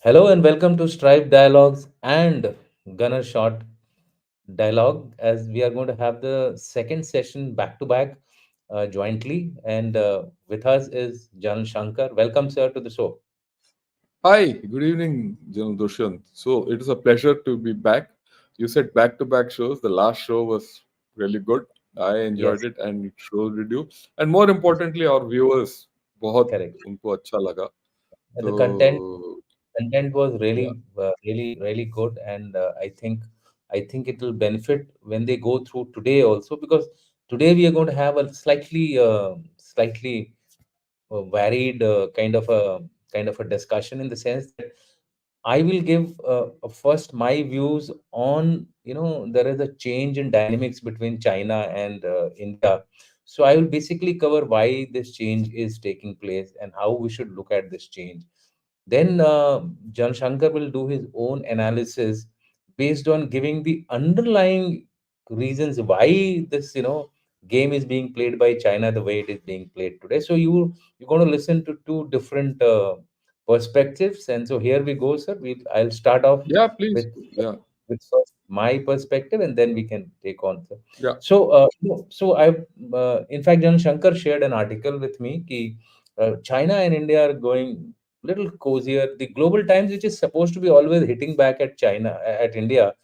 Hello and welcome to Stripe Dialogues and Gunner Shot Dialogue, as we are going to have the second session back to back jointly. And with us is Jan Shankar. Welcome, sir, to the show. Hi, good evening, General Dushyant. So it is a pleasure to be back. You said back-to-back shows. The last show was really good. I enjoyed Yes, it, and so did you. And more importantly, our viewers, बहुत correct. उनको अच्छा लगा. And the So content was yeah, really good, and I think it will benefit when they go through today also, because today we are going to have a slightly varied kind of a discussion, in the sense that I will give first my views on, there is a change in dynamics between China and India. So I will basically cover why this change is taking place and how we should look at this change. Then Jan Shankar will do his own analysis based on giving the underlying reasons why this, game is being played by China the way it is being played today. So you're going to listen to two different perspectives, and so here we go, sir. I'll start off yeah, please, with yeah, first my perspective, and then we can take on, sir. yeah, So, in fact, Jan Shankar shared an article with me. Ki, China and India are going little cozier. The Global Times, which is supposed to be always hitting back at China, at India,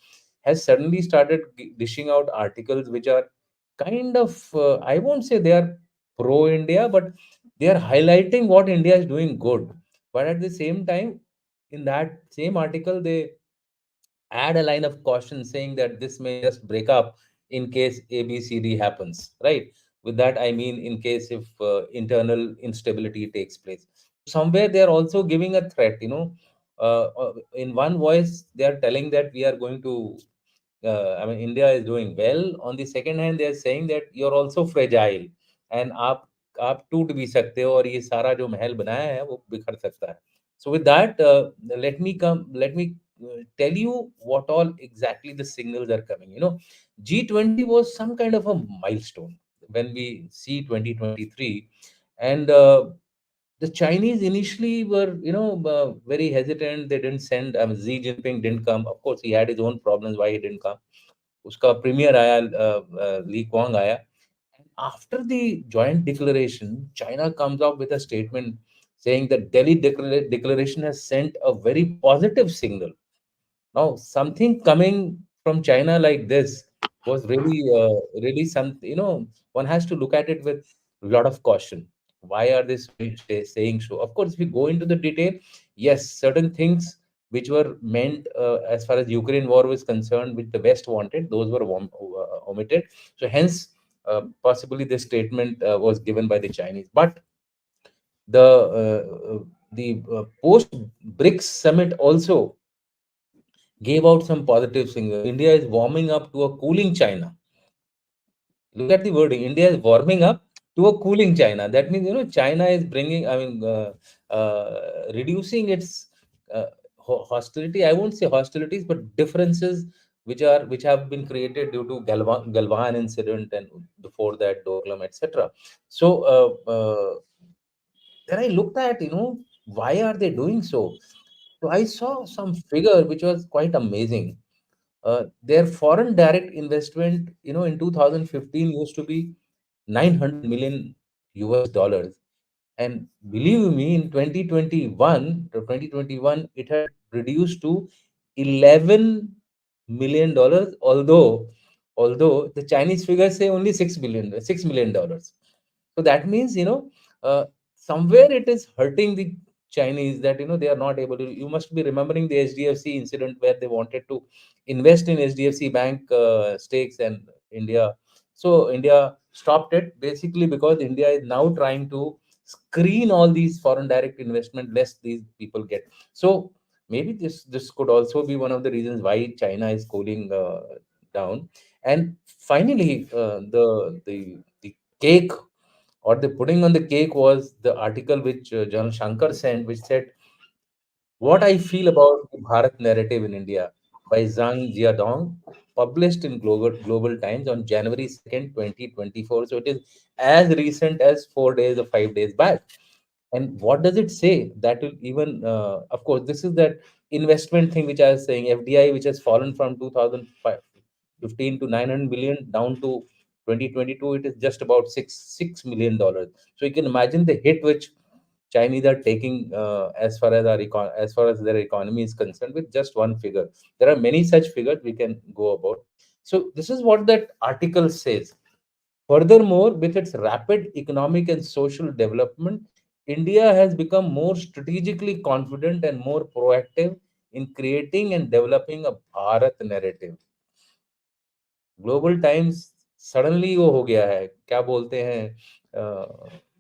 has suddenly started dishing out articles which are kind of, I won't say they are pro India, but they are highlighting what India is doing good. But at the same time, in that same article, they add a line of caution saying that this may just break up in case ABCD happens, right? With that, I mean, in case if internal instability takes place. Somewhere they are also giving a threat, in one voice, they are telling that we are going to, I mean, India is doing well. On the second hand, they are saying that you're also fragile, and आप टूट भी सकते हो, और ये सारा जो महल बनाया है वो बिखर सकता है. So with that, let me tell you what all exactly the signals are coming. G20 was some kind of a milestone when we see 2023, and the Chinese initially were, very hesitant. They didn't send. I mean, Xi Jinping didn't come. Of course, he had his own problems why he didn't come. उसका premier आया, Li Kuang आया. After the joint declaration, China comes out with a statement saying that Delhi declaration has sent a very positive signal. Now, something coming from China like this was really something, one has to look at it with a lot of caution. Why are they saying so? Of course, if we go into the detail, yes, certain things which were meant as far as Ukraine war was concerned, which the West wanted, those were omitted. So, hence, possibly this statement was given by the Chinese. But the post BRICS summit also gave out some positive signal. India is warming up to a cooling China. Look at the wording. India is warming up to a cooling China. That means, China is bringing, I mean, reducing its hostility. I won't say hostilities, but differences which have been created due to Galwan incident, and before that Doklam, etc. So then I looked at, why are they doing so? So I saw some figure which was quite amazing. Their foreign direct investment, in 2015 used to be 900 million US dollars. And believe me, in 2021, it had reduced to 11 million dollars, although the Chinese figures say only $6 million. So that means, somewhere it is hurting the Chinese, that, they are not able to. You must be remembering the HDFC incident where they wanted to invest in HDFC Bank stakes, and India. So India stopped it basically because India is now trying to screen all these foreign direct investment lest these people get. So maybe this could also be one of the reasons why China is cooling down. And finally, the cake, or the pudding on the cake, was the article which John Shankar sent, which said, "What I Feel About the Bharat Narrative in India" by Zhang Jiadong, published in Global Times on January 2nd, 2024. So it is as recent as 4 days or 5 days back. And what does it say? That will even, of course, this is that investment thing which I was saying, FDI, which has fallen from 2015 to 900 million down to 2022. It is just about $6 million. So you can imagine the hit which Chinese are taking, as far as their economy is concerned, with just one figure. There are many such figures we can go about. So this is what that article says. Furthermore, with its rapid economic and social development, India has become more strategically confident and more proactive in creating and developing a Bharat narrative. Global times suddenly वो हो गया है, क्या बोलते हैं,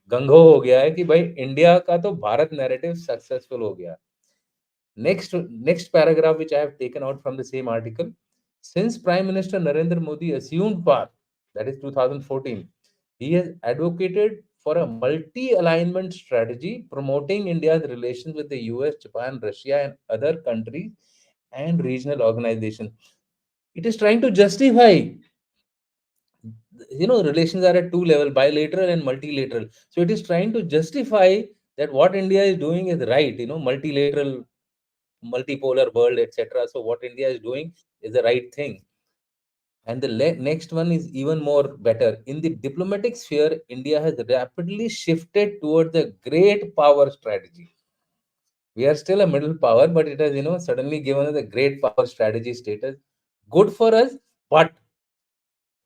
गंगो हो गया है कि भाई इंडिया का तो भारत नैरेटिव सक्सेसफुल हो गया. Next paragraph which I have taken out from the same article. Since Prime Minister Narendra Modi assumed power, that is 2014, he has advocated for a multi-alignment strategy promoting India's relations with the US, Japan, Russia, and other countries and regional organizations. It is trying to justify, relations are at two level, bilateral and multilateral. So it is trying to justify that what India is doing is right, multilateral, multipolar world, etc. So what India is doing is the right thing. And the next one is even more better. In the diplomatic sphere, India has rapidly shifted towards the great power strategy. We are still a middle power, but it has, suddenly given us a great power strategy status. Good for us, but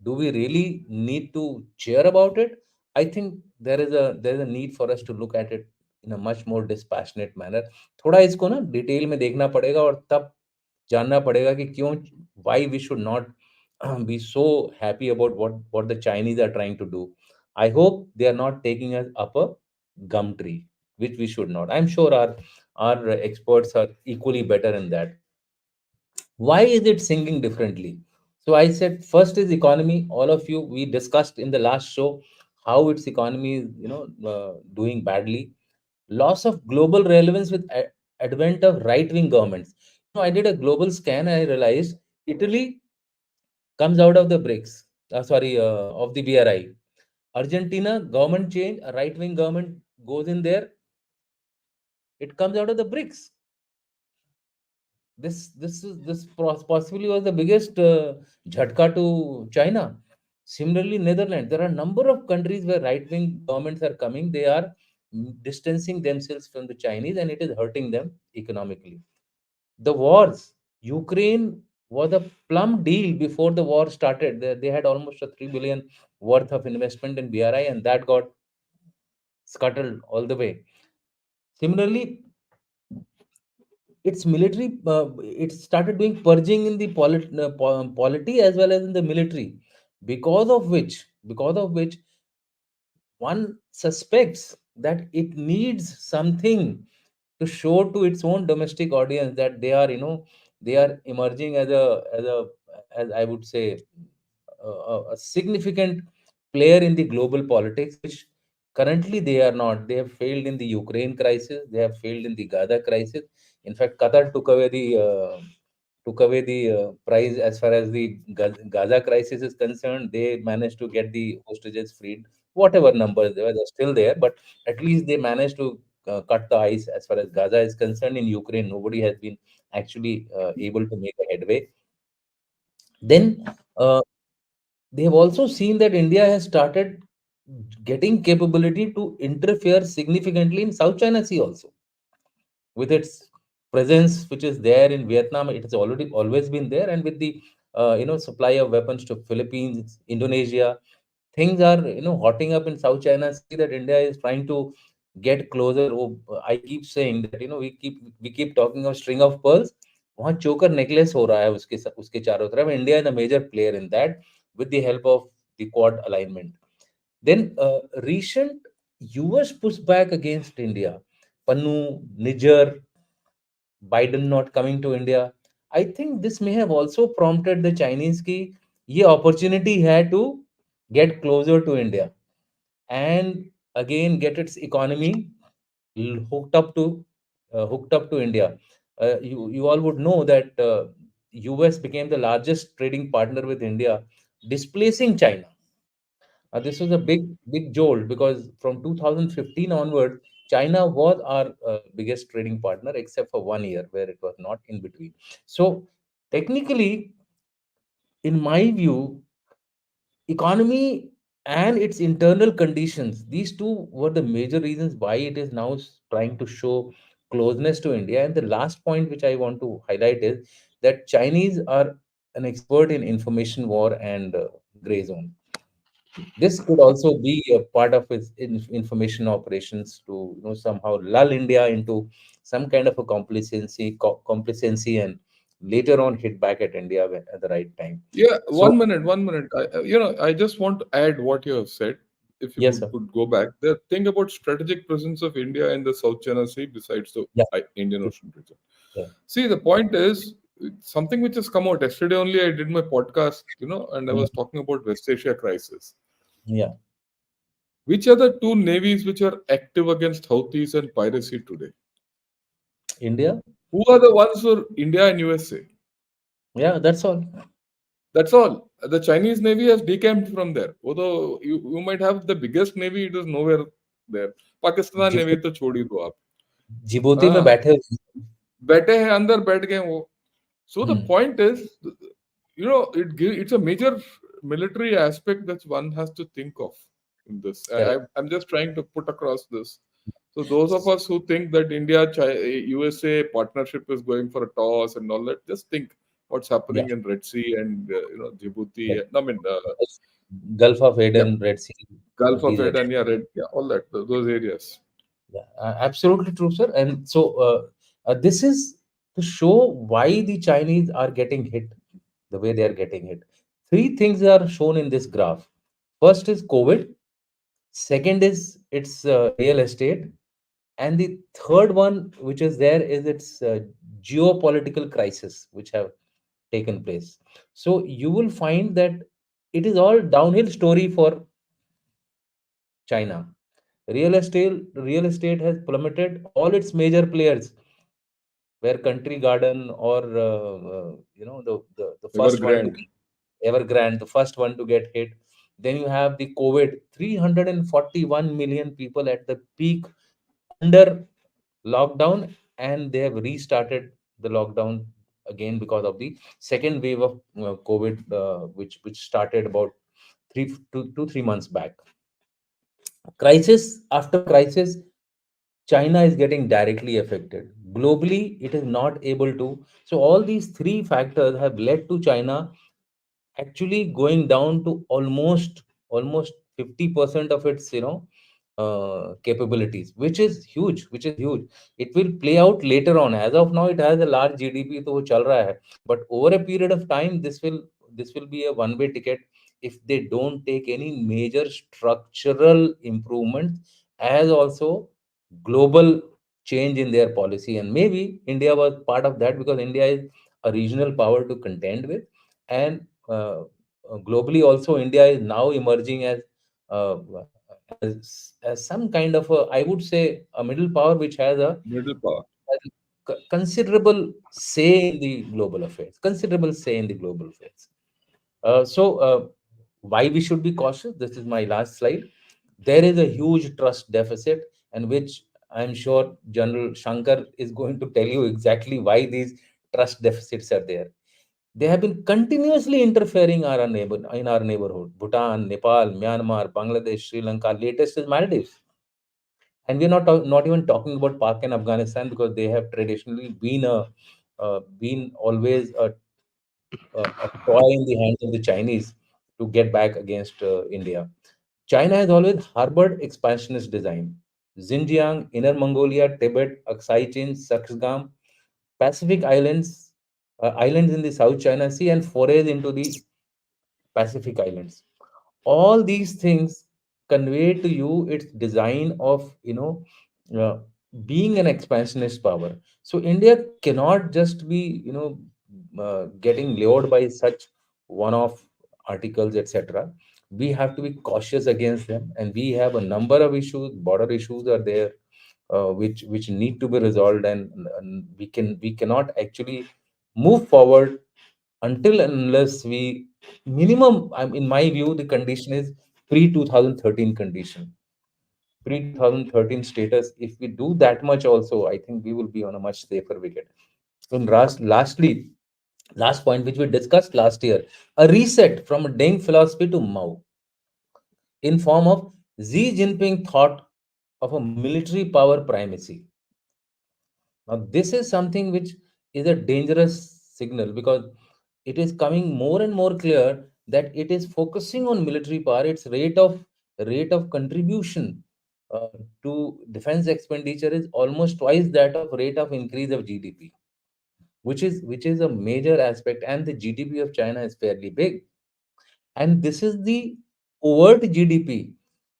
do we really need to cheer about it? I think there is a need for us to look at it in a much more dispassionate manner. थोड़ा इसको ना detail में देखना पड़ेगा और तब जानना पड़ेगा कि क्यों, why we should not be so happy about what the Chinese are trying to do. I hope they are not taking us up a gum tree, which we should not. I'm sure our experts are equally better in that. Why is it singing differently? So I said, first is economy. All of you, we discussed in the last show how its economy is, doing badly. Loss of global relevance with advent of right wing governments. I did a global scan and I realized Italy comes out of the BRICS, of the BRI. Argentina, government change, a right wing government goes in there, it comes out of the BRICS. This possibly was the biggest jhatka to China. Similarly, Netherlands. There are a number of countries where right-wing governments are coming. They are distancing themselves from the Chinese, and it is hurting them economically. The wars. Ukraine was a plum deal before the war started. They had almost a 3 billion worth of investment in BRI, and that got scuttled all the way. Similarly, its military, it started doing purging in the polity as well as in the military, because of which one suspects that it needs something to show to its own domestic audience that they are emerging as I would say, a significant player in the global politics, which currently they are not. They have failed in the Ukraine crisis. They have failed in the Gaza crisis. In fact, Qatar took away the prize as far as the Gaza crisis is concerned. They managed to get the hostages freed. Whatever numbers they're still there, but at least they managed to cut the ice as far as Gaza is concerned. In Ukraine, nobody has been actually able to make a headway. Then uh, they have also seen that India has started getting capability to interfere significantly in South China Sea also, with its presence which is there in Vietnam. It has already always been there, and with the supply of weapons to Philippines, Indonesia, things are hotting up in South China Sea, that India is trying to get closer. Oh, I keep saying that we keep talking of string of pearls. वहाँ चोकर necklace हो रहा है उसके चारों तरफ. India is a major player in that, with the help of the Quad alignment. Then recent US pushback against India, Panu, Niger, Biden not coming to India. I think this may have also prompted the Chinese ki ye opportunity hai to get closer to India and again get its economy hooked up to India. You all would know that US became the largest trading partner with India, displacing China. This was a big jolt, because from 2015 onward, China was our biggest trading partner, except for 1 year where it was not in between. So technically, in my view, economy and its internal conditions, these two were the major reasons why it is now trying to show closeness to India. And the last point which I want to highlight is that Chinese are an expert in information war and gray zone. This could also be a part of its information operations to, somehow lull India into some kind of a complacency, and later on hit back at India at the right time. Yeah, So 1 minute, 1 minute. I just want to add what you have said. If you yes, sir. could go back, the thing about strategic presence of India in the South China Sea besides the Yeah, Indian Ocean region. yeah, See, the point is something which has come out yesterday only. I did my podcast, and I yeah, was talking about West Asia crisis. yeah. Which are the two navies which are active against Houthis and piracy today? India. Who are the ones who are India and USA? Yeah, that's all. That's all. The Chinese Navy has decamped from there. Although you might have the biggest navy, it is nowhere there. Pakistan Navy Djibouti, तो छोड़ ही दो आप. Djibouti में हाँ, बैठे हुए बैठे हैं अंदर बैठ गए वो. So the हैं। point is, it's a major military aspect that one has to think of in this. Correct. I'm just trying to put across this. So those of us who think that India USA partnership is going for a toss and all that, just think what's Yeah, happening in Red Sea and Djibouti. yeah. I mean, Gulf of yeah, Aden, Red Sea, Gulf of these areas. Aden, yeah, all that, those areas. Yeah, absolutely true, sir. And so this is to show why the Chinese are getting hit the way they are getting hit. Three things are shown in this graph. First is COVID. Second is its real estate, and the third one, which is there, is its geopolitical crisis, which have taken place. So you will find that it is all downhill story for China. Real estate has plummeted. All its major players, where Country Garden or the first one to Evergrande. get Evergrande, the first one to get hit. Then you have the COVID, 341 million people at the peak under lockdown, and they have restarted the lockdown again because of the second wave of COVID, which started about 3 to 3 months back. Crisis after crisis, China is getting directly affected. Globally, it is not able to. So all these three factors have led to China actually going down to almost 50% of its capabilities, which is huge. It will play out later on. As of now, it has a large GDP, तो वो चल रहा है. But over a period of time, this will be a one way ticket if they don't take any major structural improvements, as also global change in their policy. And maybe India was part of that, because India is a regional power to contend with. And globally also, India is now emerging uh, as some kind of a, I would say, a middle power, which Middle power. has a considerable say in the global affairs. Considerable say in the global affairs. So why we should be cautious? This is my last slide. There is a huge trust deficit, and which I'm sure General Shankar is going to tell you exactly why these trust deficits are there. They have been continuously interfering in our neighborhood: Bhutan, Nepal, Myanmar, Bangladesh, Sri Lanka. Latest is Maldives, and we're not even talking about Pak and Afghanistan, because they have traditionally been always a toy in the hands of the Chinese to get back against India. China has always harbored expansionist design. Xinjiang, Inner Mongolia, Tibet, Aksai Chin, Saksgam, Pacific islands in the South China Sea, and forays into the Pacific Islands. All these things convey to you its design of, uh, being an expansionist power. So India cannot just be, getting lured by such one-off articles, etc. We have to be cautious against them, and we have a number of issues. Border issues are there, which need to be resolved, and we cannot actually move forward until and unless we minimum, in my view, the condition is pre 2013 condition. pre 2013 status. If we do that much also, I think we will be on a much safer wicket. And lastly, last point which we discussed last year, a reset from Deng philosophy to Mao in form of Xi Jinping thought of a military power primacy. Now, this is something which is a dangerous signal because it is coming more and more clear that it is focusing on military power. Its rate of contribution uh, to defense expenditure is almost twice that of rate of increase of GDP, which is a major aspect. And the GDP of China is fairly big, and this is the overt GDP.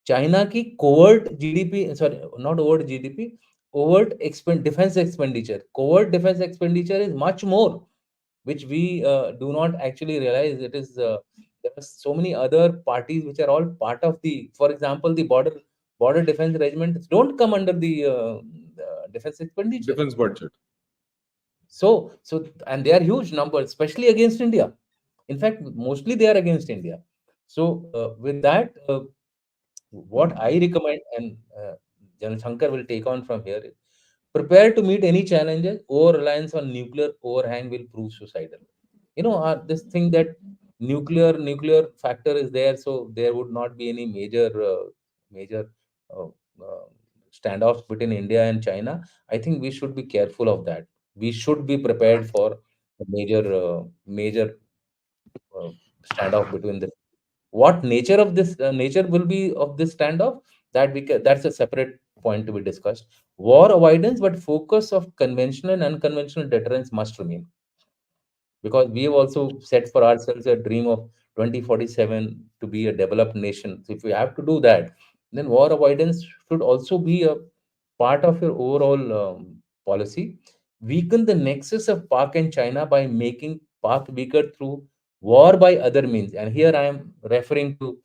China की covert GDP, sorry, not overt GDP, defense expenditure. Covert defense expenditure is much more, which we do not actually realize. It is there are so many other parties which are all part of the. For example, the border defense regiments don't come under the defense expenditure. Defense budget. So and they are huge numbers, especially against India. In fact, mostly they are against India. So with that, what I recommend, and General Shankar will take on from here, is prepare to meet any challenges. Over reliance on nuclear overhang will prove suicidal. This thing that nuclear factor is there, so there would not be any major uh, uh, standoffs between India and China. I think we should be careful of that. We should be prepared for a major uh, standoff between the. What nature will be of this standoff, that's a separate point to be discussed. War avoidance, but focus of conventional and unconventional deterrence must remain, because we have also set for ourselves a dream of 2047 to be a developed nation. So if we have to do that, then war avoidance should also be a part of your overall policy. Weaken the nexus of Pak and China by making Pak weaker through war by other means. And here I am referring to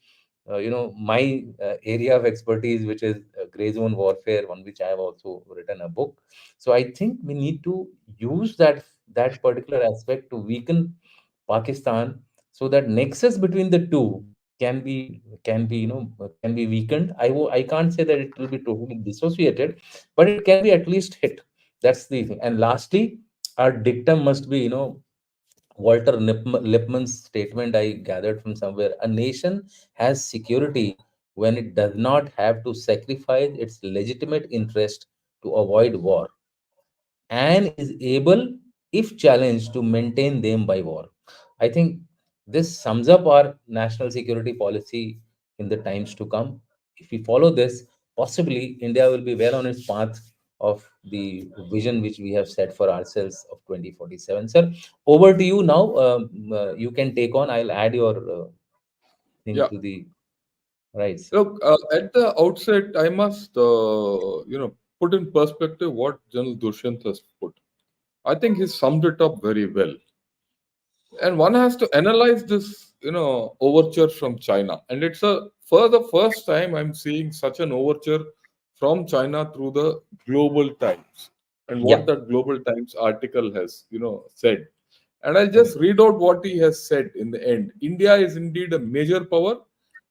my area of expertise, which is gray zone warfare, on which I have also written a book. So I think we need to use that particular aspect to weaken Pakistan, so that nexus between the two can be weakened. I can't say that it will be totally dissociated, but it can be at least hit. That's the thing. And lastly, our dictum must be, Lippmann's statement I gathered from somewhere. A nation has security when it does not have to sacrifice its legitimate interest to avoid war, and is able, if challenged, to maintain them by war. I think this sums up our national security policy in the times to come. If we follow this, possibly India will be well on its path of the vision which we have set for ourselves of 2047. Sir, over to you now. You can take on. I'll add your thing Yeah. to the rise. Look, at the outset, I must, put in perspective what General Dushyant has put. I think he summed it up very well. And one has to analyze this, overture from China. And it's for the first time I'm seeing such an overture from China through the Global Times and what Yeah, that Global Times article has, said. And I'll correct, just read out what he has said in the end. India is indeed a major power,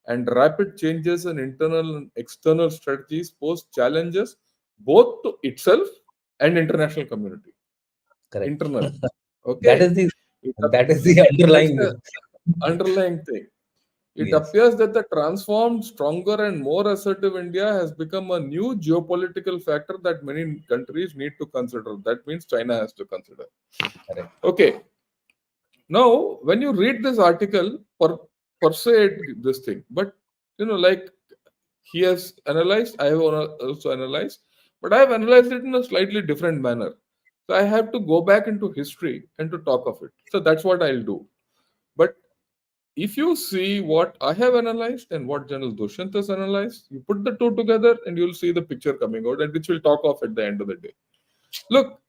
and rapid changes in internal and external strategies pose challenges both to itself and international community. correct. Internal. that Okay. is the It that is the That's underlying. the underlying thing. It Yes, appears that the transformed, stronger, and more assertive India has become a new geopolitical factor that many countries need to consider. That means China has to consider. correct. Okay, now when you read this article, per se this thing, but like he has analyzed, I have also analyzed, but I have analyzed it in a slightly different manner. So I have to go back into history and to talk of it. So that's what I'll do. But if you see what I have analyzed and what General Dushyant has analyzed, you put the two together and you'll see the picture coming out, and which we'll talk of at the end of the day. Look,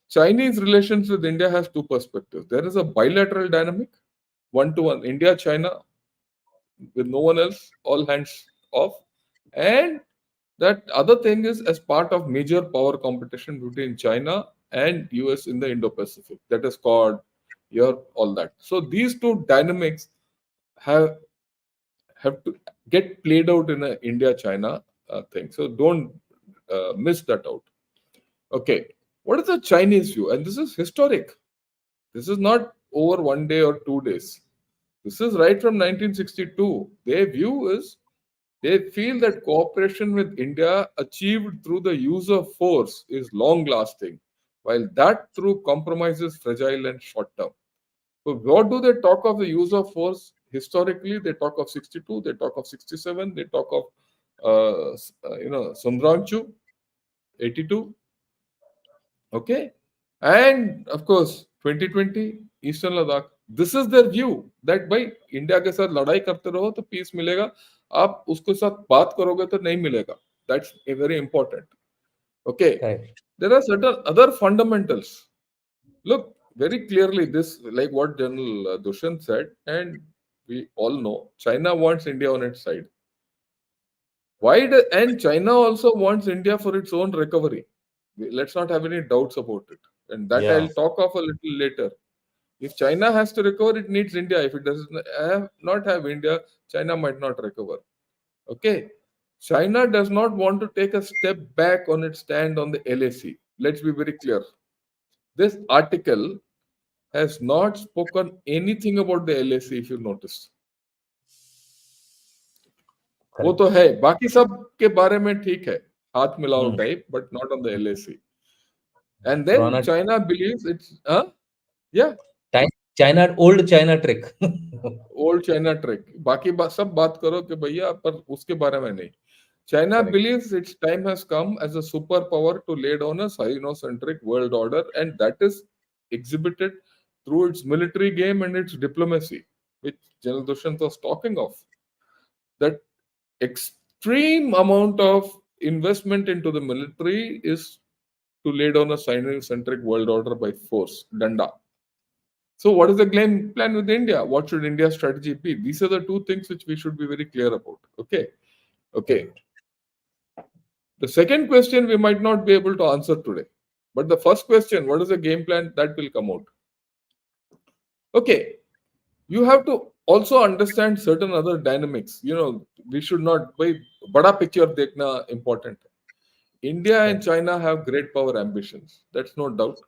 Chinese relations with India has two perspectives. There is a bilateral dynamic, one to one, India, China, with no one else, all hands off. And that other thing is as part of major power competition between China and US in the Indo-Pacific. That is called Europe, all that. So these two dynamics have have to get played out in a India China thing. So don't miss that out. Okay, what is the Chinese view? And this is historic. This is not over 1 day or 2 days. This is right from 1962. Their view is they feel that cooperation with India achieved through the use of force is long lasting, while that through compromise is fragile and short term. So, what do they talk of the use of force? Historically, they talk of 62, they talk of 67, they talk of Sundranchu, 82. Okay. And of course, 2020, Eastern Ladakh. This is their view that by India के साथ लड़ाई करते रहो तो piece मिलेगा, आप उसके साथ बात करोगे तो नहीं मिलेगा. That's very important. Okay. Correct. There are certain other fundamentals. Look, very clearly, this, like what General Dushyant said, and we all know, China wants India on its side. And China also wants India for its own recovery. Let's not have any doubts about it. And that Yeah. I'll talk of a little later. If China has to recover, it needs India. If it does not have India, China might not recover. Okay. China does not want to take a step back on its stand on the LAC. Let's be very clear. This article has not spoken anything about the LAC, if you noticed. वो Correct. तो है, बाकी सब के बारे में ठीक है, हाथ मिलाओ Hmm. Type, but not on the LAC. And then Rana, China believes it's, yeah, China, old China trick. old China trick. बाकी सब बात करो कि भैया, पर उसके बारे में नहीं. China Correct. believes its time has come as a superpower to lay down a Sino-centric world order, and that is exhibited through its military game and its diplomacy, which General Dushyant was talking of. That extreme amount of investment into the military is to lay down a Sino-centric world order by force, danda. So, what is the game plan with India? What should India's strategy be? These are the two things which we should be very clear about. Okay. Okay. Correct. The second question we might not be able to answer today. But the first question, what is the game plan, that will come out. Okay. You have to also understand certain other dynamics. We should not, by bada picture dekhna important. India and Correct. China have great power ambitions. That's no doubt.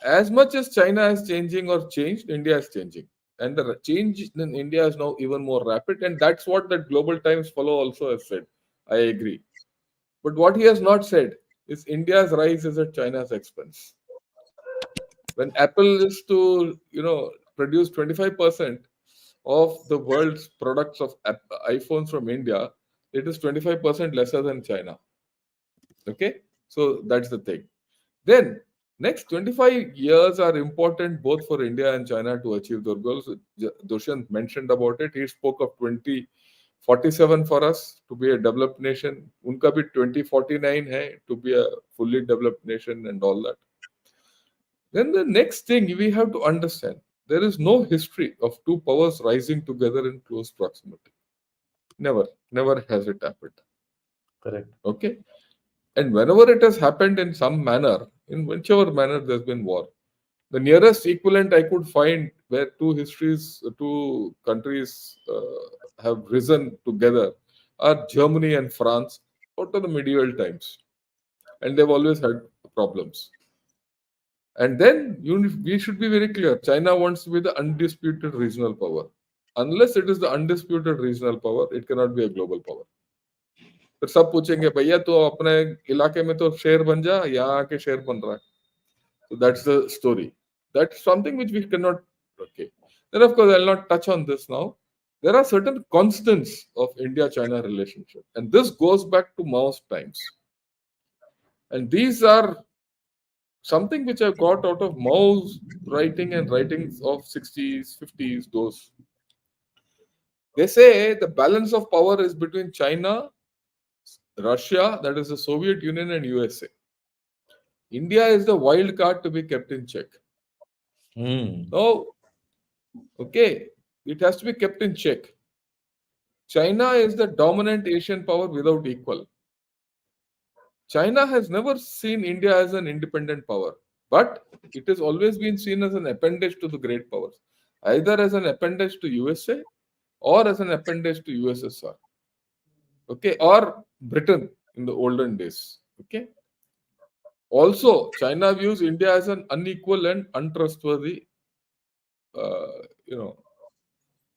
As much as China is changing or changed, India is changing. And the change in India is now even more rapid. And that's what that Global Times fellow also has said. I agree. But what he has not said is India's rise is at China's expense. When Apple is to, produce 25% of the world's products of iPhones from India, it is 25% lesser than China. Okay? So that's the thing. Then, next 25 years are important both for India and China to achieve their goals. Dushyant mentioned about it. He spoke of 2047 for us to be a developed nation. Unka bhi 2049 hai to be a fully developed nation and all that. Then the next thing we have to understand, there is no history of two powers rising together in close proximity. Never has it happened. Correct. Okay? And whenever it has happened in some manner, in whichever manner there's been war, the nearest equivalent I could find where two countries have risen together are Germany and France out of the medieval times. And they've always had problems. And then we should be very clear, China wants to be the undisputed regional power. Unless it is the undisputed regional power, it cannot be a global power. फिर सब पूछेंगे भैया तो अपने इलाके में तो शेर बन जा, यहाँ आके शेर बन रहा है. So that's the story. That's something which we cannot. Okay. Then of course I'll not touch on this now. There are certain constants of India-China relationship, and this goes back to Mao's times. And these are something which I got out of Mao's writing and writings of 60s, 50s, those. They say the balance of power is between China, Russia, that is the Soviet Union, and USA. India is the wild card to be kept in check. Hmm. Now, okay, it has to be kept in check. China is the dominant Asian power without equal. China has never seen India as an independent power, but it has always been seen as an appendage to the great powers, either as an appendage to USA or as an appendage to USSR. Okay, or Britain in the olden days. Okay. Also, China views India as an unequal and untrustworthy, you know,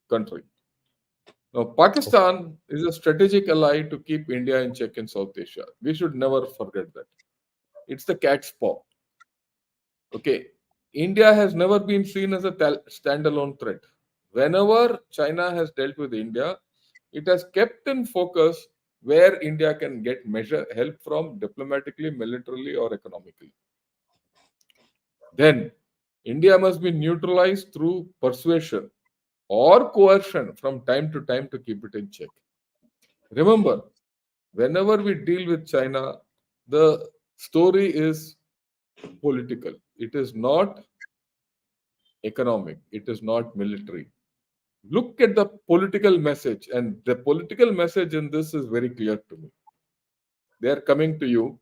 country. Now, Pakistan is a strategic ally to keep India in check in South Asia. We should never forget that. It's the cat's paw. Okay. India has never been seen as a standalone threat. Whenever China has dealt with India, it has kept in focus where India can get measure help from diplomatically, militarily, or economically. Then India must be neutralized through persuasion or coercion from time to time to keep it in check. Remember, whenever we deal with China, the story is political. It is not economic. It is not military. Look at the political message, and the political message in this is very clear to me. They are coming to you,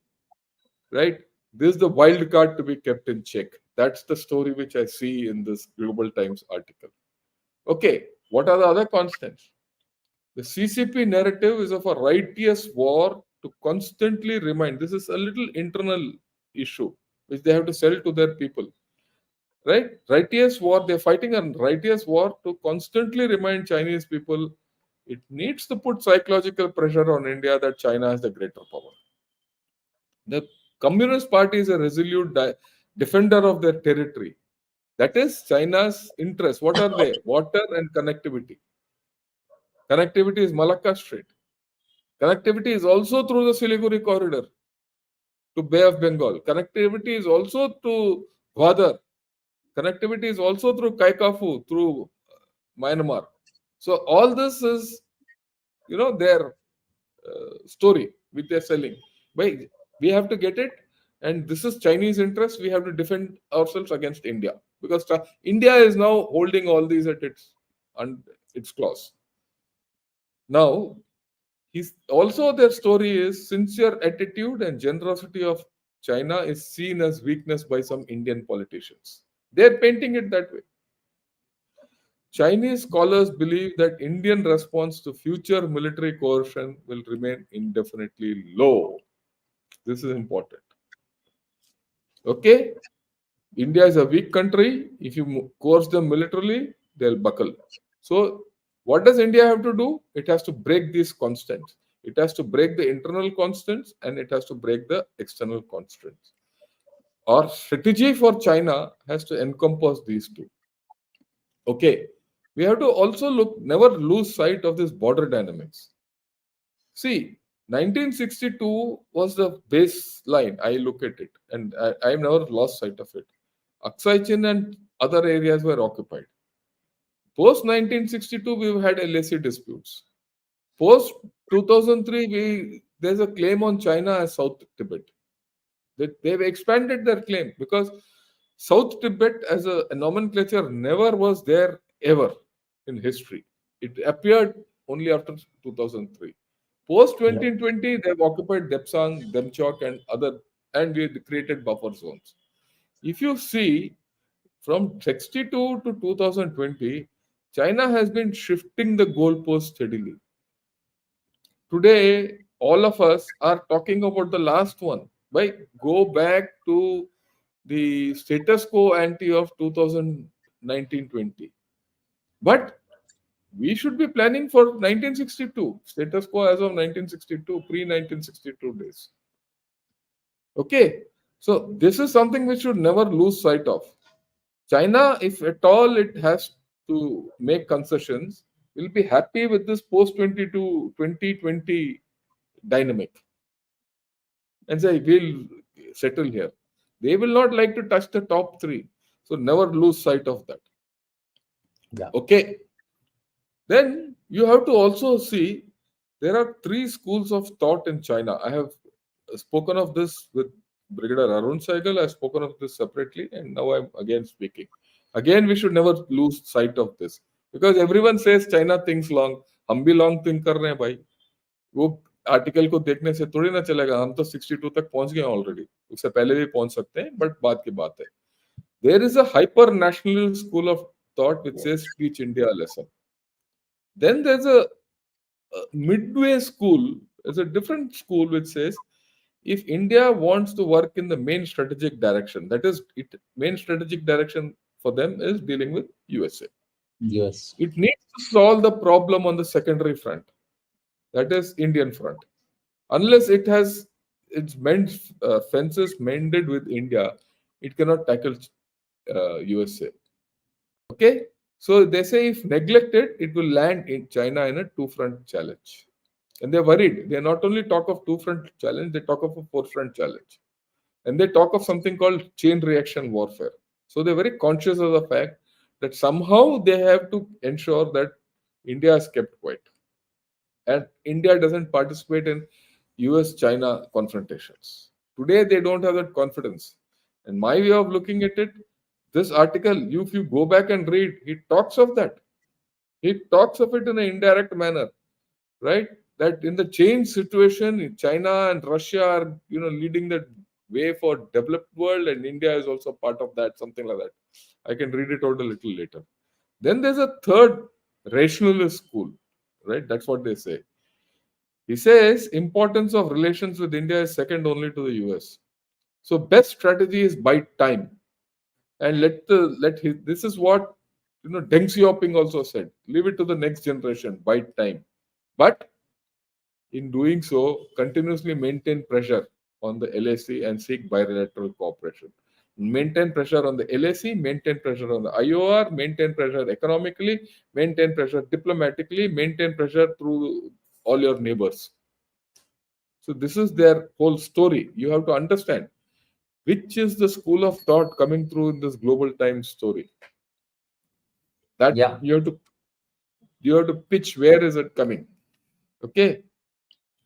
right? This is the wild card to be kept in check. That's the story which I see in this Global Times article. Okay, what are the other constants? The CCP narrative is of a righteous war to constantly remind. This is a little internal issue which they have to sell to their people. Right? Righteous war, they're fighting a righteous war to constantly remind Chinese people it needs to put psychological pressure on India that China has the greater power. The Communist Party is a resolute defender of their territory. That is China's interest. What are they? Water and connectivity. Connectivity is Malacca Strait. Connectivity is also through the Siliguri corridor to Bay of Bengal. Connectivity is also to Gwadar. Connectivity is also through Kaikafu, through Myanmar. So all this is, their story which they're selling. But we have to get it, and this is Chinese interest. We have to defend ourselves against India because India is now holding all these at its claws. Now, he's also their story is sincere attitude and generosity of China is seen as weakness by some Indian politicians. They're painting it that way. Chinese scholars believe that Indian response to future military coercion will remain indefinitely low. This is important. Okay? India is a weak country. If you coerce them militarily, they'll buckle. So, what does India have to do? It has to break these constants. It has to break the internal constants and it has to break the external constants. Our strategy for China has to encompass these two. Okay. We have to also never lose sight of this border dynamics. See, 1962 was the baseline. I look at it and I've never lost sight of it. Aksai Chin and other areas were occupied. Post 1962, we've had LAC disputes. Post 2003, there's a claim on China as South Tibet. They've expanded their claim because South Tibet as a nomenclature never was there ever in history. It appeared only after 2003. Post Yeah. 2020, they've occupied Depsang, Demchok, and and we created buffer zones. If you see from 62 to 2020, China has been shifting the goalpost steadily. Today, all of us are talking about the last one. Why go back to the status quo ante of 2019-20? But we should be planning for 1962 status quo as of 1962 pre 1962 days. Okay, so this is something we should never lose sight of. China, if at all it has to make concessions, will be happy with this post 2020 dynamic and say we'll settle here. They will not like to touch the top three, so never lose sight of that. Yeah. Okay, then you have to also see there are three schools of thought in China. I have spoken of this with Brigadier Arun Saigal. I've spoken of this separately, and now I'm again speaking. Again, we should never lose sight of this because everyone says China thinks long. हम भी long think कर रहे हैं भाई. वो article को देखने से थोड़ी ना चलेगा. हम तो 62 तक पहुंच गए ऑलरेडी. उससे पहले भी पहुंच सकते हैं, बट बात की बात है. There is a hyper nationalist school of thought which says teach India a lesson. Then there's a midway school is a different school which says if India wants to work in the main strategic direction, that is, it main strategic direction for them is dealing with USA. Yes. It needs to solve the problem on the secondary front, that is Indian front. Unless it has its fences mended with India, it cannot tackle USA. Okay, so they say if neglected, it will land in China in a two-front challenge. And they're worried. They not only talk of two-front challenge, they talk of a four-front challenge. And they talk of something called chain reaction warfare. So they're very conscious of the fact that somehow they have to ensure that India is kept quiet. And India doesn't participate in US China confrontations. Today, they don't have that confidence. And my way of looking at it, this article, if you go back and read, he talks of that. He talks of it in an indirect manner, right? That in the change situation, China and Russia are, leading the way for developed world, and India is also part of that, something like that. I can read it out a little later. Then there's a third rationalist school, right? That's what they say. He says importance of relations with India is second only to the US. So best strategy is buy time and this is what Deng Xiaoping also said. Leave it to the next generation, buy time. But in doing so, continuously maintain pressure on the LAC and seek bilateral cooperation. Maintain pressure on the LAC, maintain pressure on the IOR, maintain pressure economically, maintain pressure diplomatically, maintain pressure through all your neighbors. So this is their whole story. You have to understand which is the school of thought coming through in this global times story. That Yeah. you have to pitch where is it coming. Okay,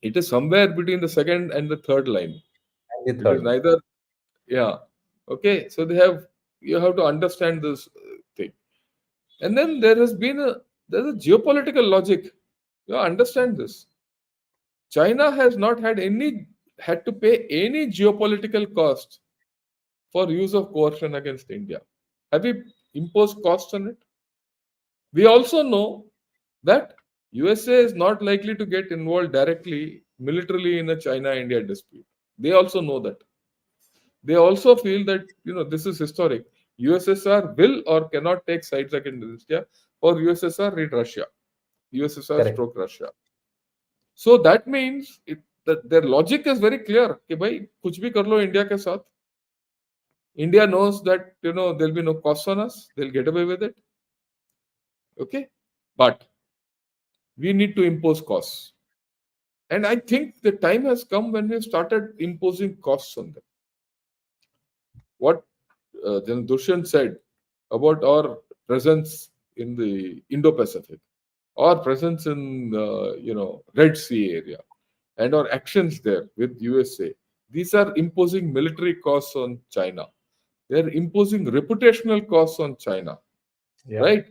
it is somewhere between the second and the third line. And the It is third one. neither. Yeah. Okay. So you have to understand this thing. And then there's a geopolitical logic. You understand this. China has not had to pay any geopolitical cost for use of coercion against India. Have we imposed costs on it? We also know that USA is not likely to get involved directly militarily in a China-India dispute. They also know that. They also feel that this is historic. USSR will or cannot take sides against India. For USSR, read Russia. USSR Correct. stroke Russia. So that means that their logic is very clear. कि भाई कुछ भी कर लो India के साथ. India knows that there'll be no cost on us. They'll get away with it. Okay, but we need to impose costs. And I think the time has come when we've started imposing costs on them. What Gen Dushyant said about our presence in the Indo-Pacific, our presence in Red Sea area, and our actions there with USA, these are imposing military costs on China. They're imposing reputational costs on China, Yeah. right?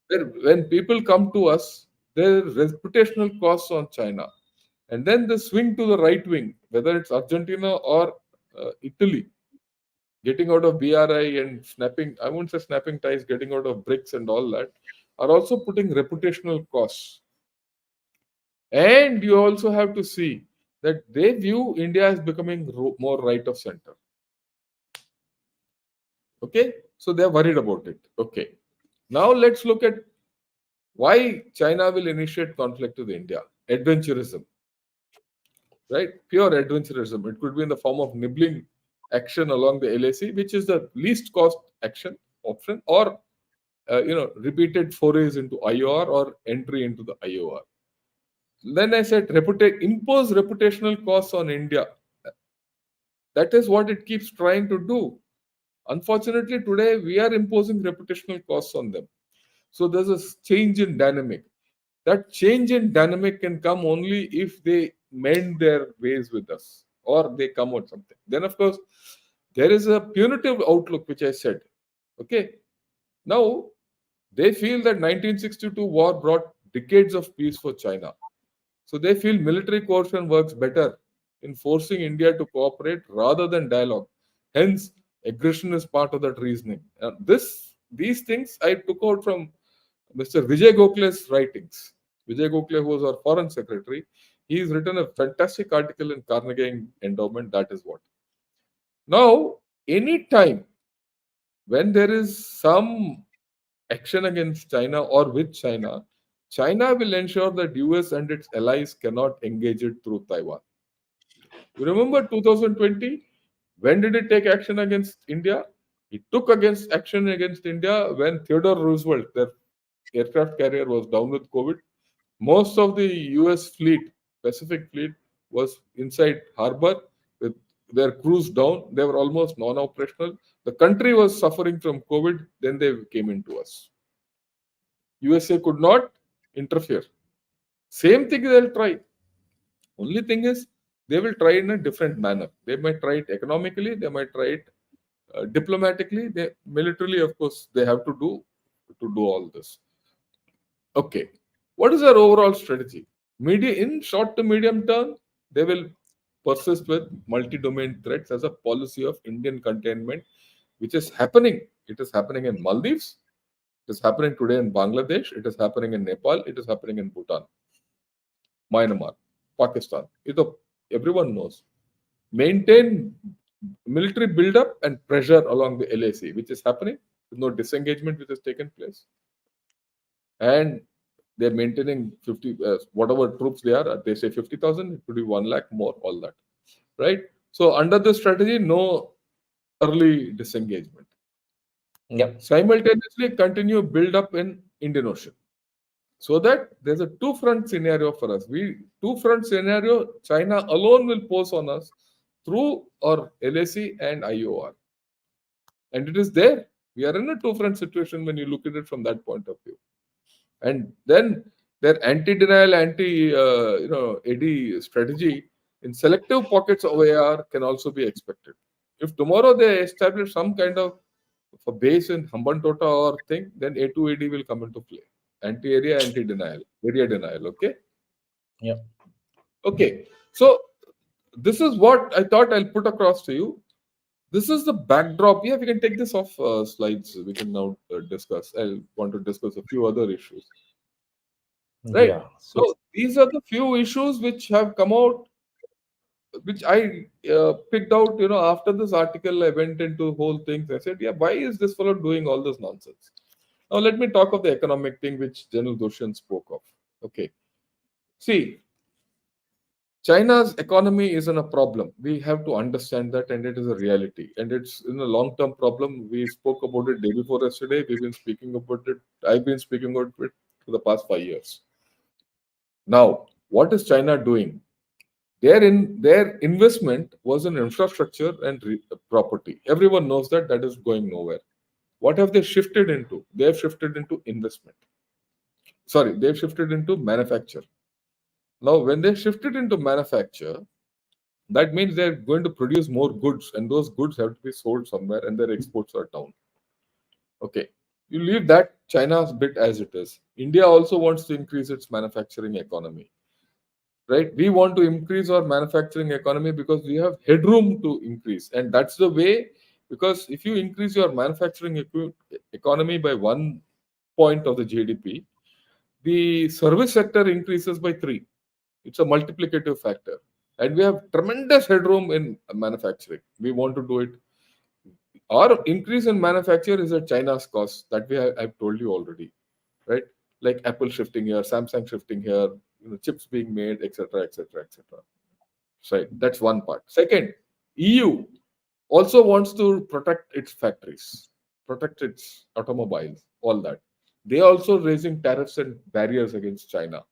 When people come to us, there are reputational costs on China. And then the swing to the right wing, whether it's Argentina or Italy, getting out of BRI and snapping, I won't say snapping ties, getting out of BRICS and all that, are also putting reputational costs. And you also have to see that they view India as becoming more right of center. Okay, so they're worried about it. Okay, now let's look at why China will initiate conflict with India. Adventurism, right? Pure adventurism. It could be in the form of nibbling action along the LAC, which is the least cost action option, or repeated forays into IOR or entry into the IOR. Then I said impose reputational costs on India. That is what it keeps trying to do. Unfortunately, today we are imposing reputational costs on them. So there's a change in dynamic. That change in dynamic can come only if they mend their ways with us or they come out something. Then, of course, there is a punitive outlook, which I said. Okay. Now, they feel that 1962 war brought decades of peace for China. So they feel military coercion works better in forcing India to cooperate rather than dialogue. Hence, aggression is part of that reasoning. These things I took out from Mr. Vijay Gokhale's writings. Vijay Gokhale, who was our foreign secretary, he's written a fantastic article in Carnegie Endowment. That is what. Now, anytime when there is some action against China or with China, China will ensure that US and its allies cannot engage it through Taiwan. You remember 2020? When did it take action against India? It took against action against India when Theodore Roosevelt, their aircraft carrier, was down with COVID. Most of the US fleet, Pacific fleet, was inside harbor with their crews down. They were almost non-operational. The country was suffering from COVID. Then they came into us. USA could not interfere. Same thing they'll try. Only thing is they will try in a different manner. They might try it economically. They might try it diplomatically. They militarily, of course, they have to do all this. Okay, what is their overall strategy? Media in short to medium term, they will persist with multi-domain threats as a policy of Indian containment, which is happening. It is happening in Maldives. It is happening today in Bangladesh. It is happening in Nepal. It is happening in Bhutan, Myanmar, Pakistan. Everyone knows. Maintain military build-up and pressure along the LAC, which is happening. No disengagement which has taken place. And they're maintaining 50, whatever troops they are, they say 50,000, it could be 1 lakh more, all that. Right? So, under this strategy, no early disengagement. Yep. Simultaneously, continue build up in Indian Ocean. So that there's a two-front scenario for us. Two-front scenario, China alone will pose on us through our LAC and IOR. And it is there. We are in a two-front situation when you look at it from that point of view. And then their anti-denial, AD strategy in selective pockets of AR can also be expected. If tomorrow they establish some kind of a base in Hambantota or thing, then A2AD will come into play. Anti-area, anti-denial, area denial. Okay. Yep. Okay. So this is what I thought I'll put across to you. This is the backdrop. Yeah, we can take this off slides. We can now discuss. I want to discuss a few other issues. Right. Yeah. So So these are the few issues which have come out, which I picked out. After this article, I went into whole things. I said, yeah, why is this fellow doing all this nonsense? Now let me talk of the economic thing which General Dushyant spoke of. Okay. See, China's economy isn't a problem. We have to understand that, and it is a reality. And it's in a long-term problem. We spoke about it day before yesterday. We've been speaking about it. I've been speaking about it for the past 5 years. Now, what is China doing? Their investment was in infrastructure and property. Everyone knows that is going nowhere. What have they shifted into? They have shifted into investment. Sorry, they've shifted into manufacture. Now, when they shifted into manufacture, that means they're going to produce more goods, and those goods have to be sold somewhere, and their exports are down. Okay, you leave that China's bit as it is. India also wants to increase its manufacturing economy, right? We want to increase our manufacturing economy because we have headroom to increase, and that's the way. Because if you increase your manufacturing economy by 1 point of the GDP, the service sector increases by 3. It's a multiplicative factor. And we have tremendous headroom in manufacturing. We want to do it. Our increase in manufacture is at China's cost. That way, I've told you already, right? Like Apple shifting here, Samsung shifting here, chips being made, etc., etc., etc. Right. That's one part. Second, EU also wants to protect its factories, protect its automobiles, all that. They also raising tariffs and barriers against China.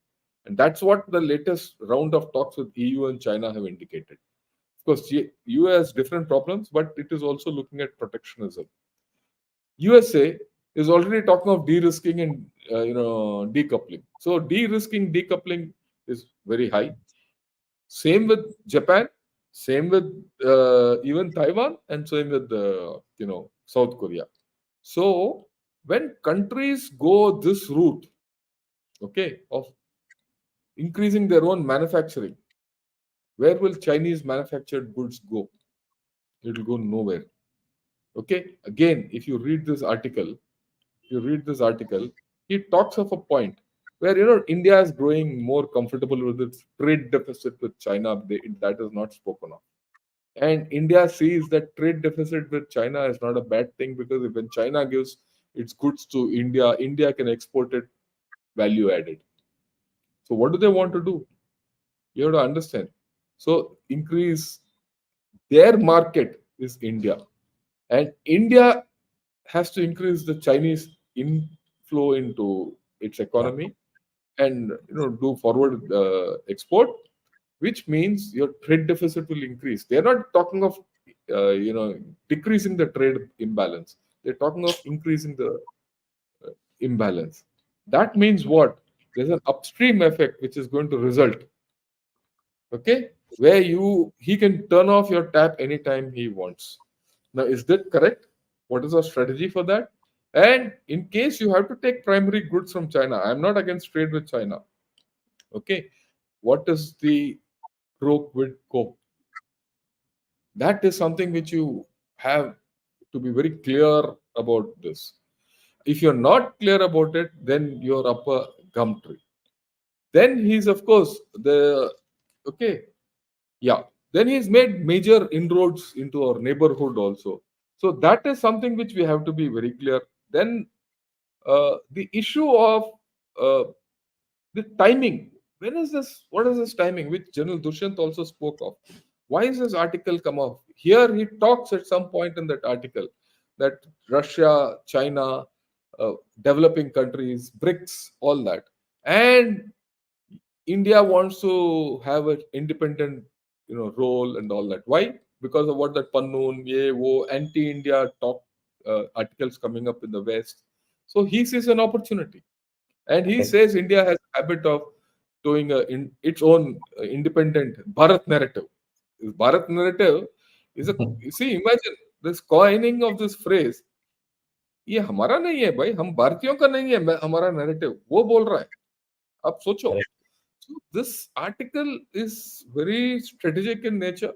And that's what the latest round of talks with EU and China have indicated. Of course, EU has different problems, but it is also looking at protectionism. USA is already talking of de-risking and decoupling. So de-risking, decoupling is very high. Same with Japan, same with even Taiwan, and same with South Korea. So when countries go this route, okay, of increasing their own manufacturing, where will Chinese manufactured goods go? It will go nowhere. Okay. Again, if you read this article, he talks of a point. where India is growing more comfortable with its trade deficit with China. That is not spoken of, and India sees that trade deficit with China is not a bad thing, because when China gives its goods to India, India can export it value added. So what do they want to do? You have to understand. So increase their market is India, and India has to increase the Chinese inflow into its Yeah. economy, and do forward export, which means your trade deficit will increase. They're not talking of decreasing the trade imbalance. They're talking of increasing the imbalance. That means what? There's an upstream effect which is going to result. Okay, where he can turn off your tap anytime he wants. Now, is that correct? What is our strategy for that? And in case you have to take primary goods from China, I'm not against trade with China. Okay, what is the pro quid quo? That is something which you have to be very clear about this. If you're not clear about it, then you're up a gum tree. Then he's, of course, the okay, yeah. Then he's made major inroads into our neighborhood also. So that is something which we have to be very clear. Then the issue of uh, the timing. When is this? What is this timing? Which General Dushyant also spoke of. Why is this article come off? Here he talks at some point in that article that Russia, China, uh, developing countries, BRICS, all that, and India wants to have an independent, role and all that. Why? Because of what that Pannoon, ye, wo, anti-India talk articles coming up in the West. So he sees an opportunity, and he Correct. says India has a habit of doing its own independent Bharat narrative. This Bharat narrative is a, you see, imagine this coining of this phrase. ये हमारा नहीं है भाई, हम भारतीयों का नहीं है हमारा नैरेटिव, वो बोल रहा है. आप सोचो. Correct. So this article is very strategic in nature,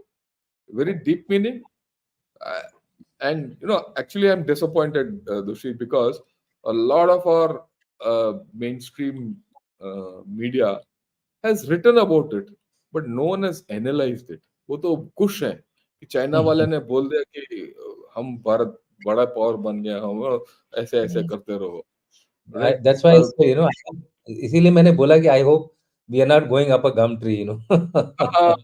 very deep meaning, uh, and actually I'm disappointed, Dushi, because a lot of our mainstream media has written about it, but no one has analyzed it. वो तो खुश हैं कि China वाले ने बोल दिया कि हम भारत बड़ा पावर बन गया, हम ऐसे ऐसे करते रहो, right? That's why I say, इसीलिए मैंने बोला कि I hope we are not going up a gum tree. हाँ,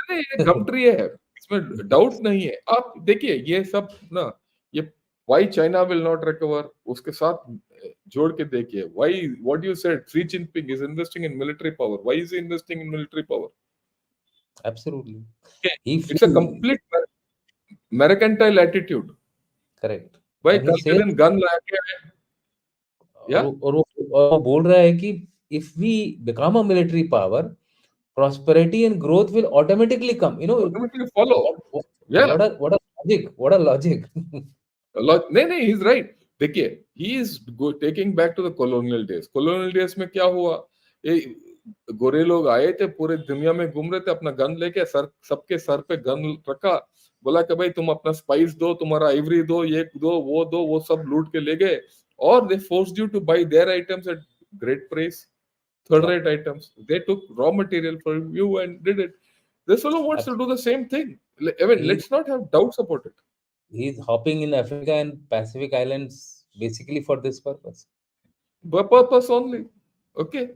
नहीं ये गम ट्री है, इसमें डाउट नहीं है. आप देखिए ये सब ना, ये why China will not recover, उसके साथ जोड़ के देखिए. Why, what you said, Xi Jinping is investing in military power. Why is he investing in military power? Absolutely. Okay, He it's a feel complete mercantile attitude. correct. भाई And he कल के says, दिन gun लाके, और या वो बोल रहा है कि if we become a military power, prosperity and growth will automatically come. Automatically follow. What what या what a logic. What a logic. नहीं नहीं, ही इज राइट. देखिए, he is taking back to the colonial days. Colonial days में क्या हुआ? ये गोरे लोग आए थे, पूरे दुनिया में घूम रहे थे, अपना गन लेके, सर सबके सर पे गन रखा, बोला कि भाई तुम अपना स्पाइस दो, तुम्हारा आइवरी दो, ये दो, वो सब लूट के ले गए. और they forced you to buy their items at great price, third Yeah, rate items. They took raw material from you and did it. This fellow wants to do absolutely. the same thing. I mean, He let's not have doubts about it. he's hopping in Africa and Pacific Islands basically for this purpose. But purpose only. Okay.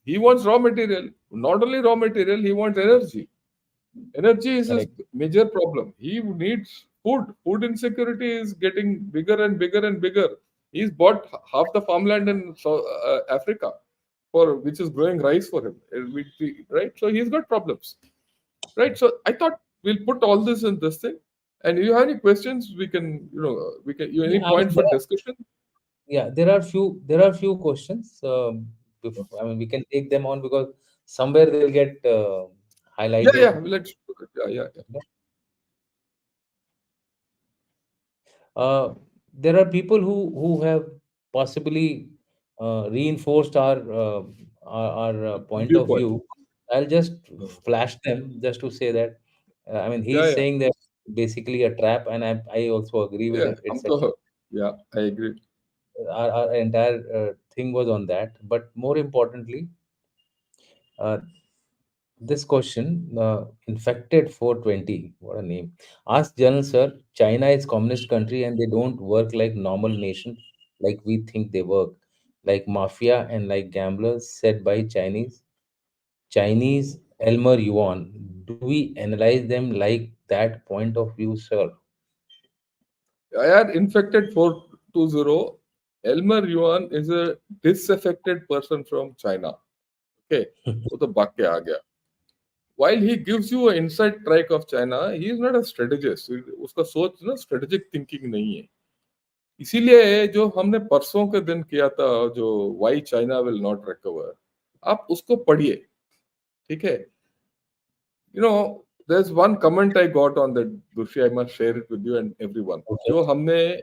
He wants raw material. Not only raw material, he wants energy. Energy is his Correct. major problem. He needs food. Food insecurity is getting bigger and bigger and bigger. He's bought half the farmland in Africa, for which is growing rice for him. Right? So he's got problems. Right? So I thought we'll put all this in this thing. And if you have any questions, we can, you any Yeah, I mean, point for discussion? yeah, there are few questions. I mean, we can take them on because somewhere they'll get Yeah, highlighted. yeah. Let's do it. Yeah, yeah, yeah. Uh, there are people who have possibly reinforced our point of Viewpoint. view. I'll just flash them just to say that. I mean, Yeah, he's yeah. saying that basically a trap, and I also agree with Yeah, it. हम It's a तो, yeah, I agree. our entire thing was on that. But more importantly, uh, this question, infected 420, what a name. Ask General Sir, China is communist country and they don't work like normal nation like we think they work, like mafia and like gamblers, said by Chinese Elmer Yuan. Do we analyze them like that point of view, sir? I had infected 420. Elmer Yuan is a disaffected person from China. Okay, वो तो भाग के आ गया. While he gives you an inside track of China, he is not a strategist. उसका सोच ना strategic thinking नहीं है. इसीलिए जो हमने परसों के दिन किया था, जो why China will not recover, आप उसको पढ़िए. ठीक है. You know, there's one comment I got on that, Dushi. I must share it with you and everyone. Okay. जो हमने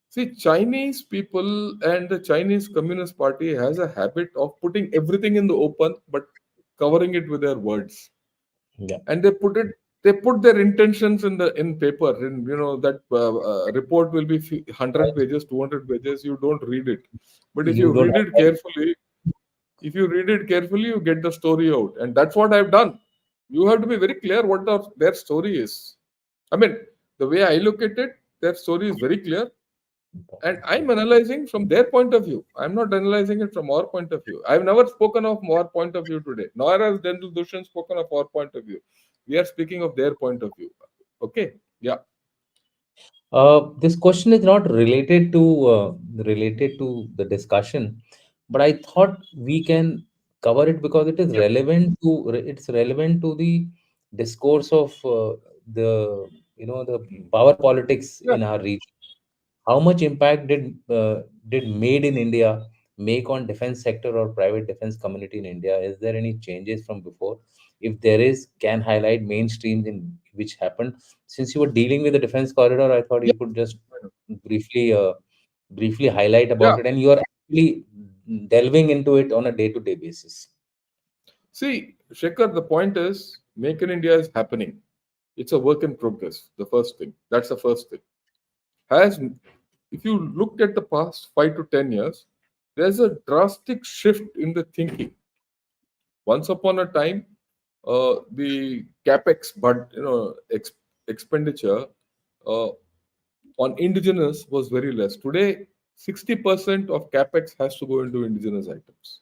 see, Chinese people and the Chinese Communist Party has a habit of putting everything in the open, but covering it with their words. Yeah. And they put their intentions in the in paper. And you know that report will be 100 pages, 200 pages. You don't read it, but if You you don't read have it time. carefully, you get the story out, and that's what I've done. You have to be very clear what their story is. I mean, the way I look at it, their story is very clear, and I'm analyzing from their point of view. I'm not analyzing it from our point of view. I've never spoken of our point of view today, nor has Dental Dushan spoken of our point of view. We are speaking of their point of view. Okay? Yeah. This question is not related to the discussion, but I thought we can cover it because it is Yep. relevant to it's relevant to the discourse of the the power politics Yeah. in our region. How much impact did Made in India make on defense sector or private defense community in India? Is there any changes from before? If there is, can highlight mainstreams in which happened. Since you were dealing with the defense corridor, I thought Yeah. you could just briefly briefly highlight Yeah. about it, and you are actually delving into it on a day-to-day basis. See, Shekhar, the point is, Make in India is happening. It's a work in progress. The first thing. That's the first thing. Has If you look at the past 5 to 10 years, there's a drastic shift in the thinking. Once upon a time, the capex, but expenditure uh, on indigenous was very less. Today, 60% of capex has to go into indigenous items,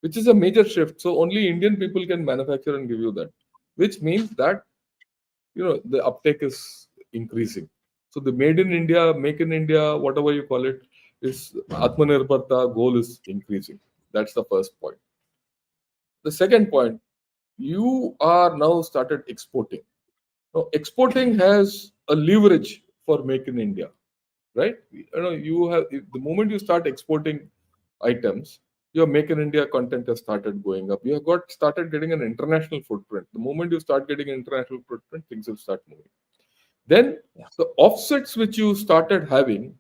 which is a major shift. So only Indian people can manufacture and give you that, which means that the uptake is increasing. So the made in India, make in India, whatever you call it, is Atmanirbharta goal is increasing. That's the first point. The second point, you are now started exporting. Now, exporting has a leverage for make in India, right? You have the moment you start exporting items, your make in India content has started going up. You have got started getting an international footprint. The moment you start getting an international footprint, things will start moving. Then Yeah. the offsets which you started having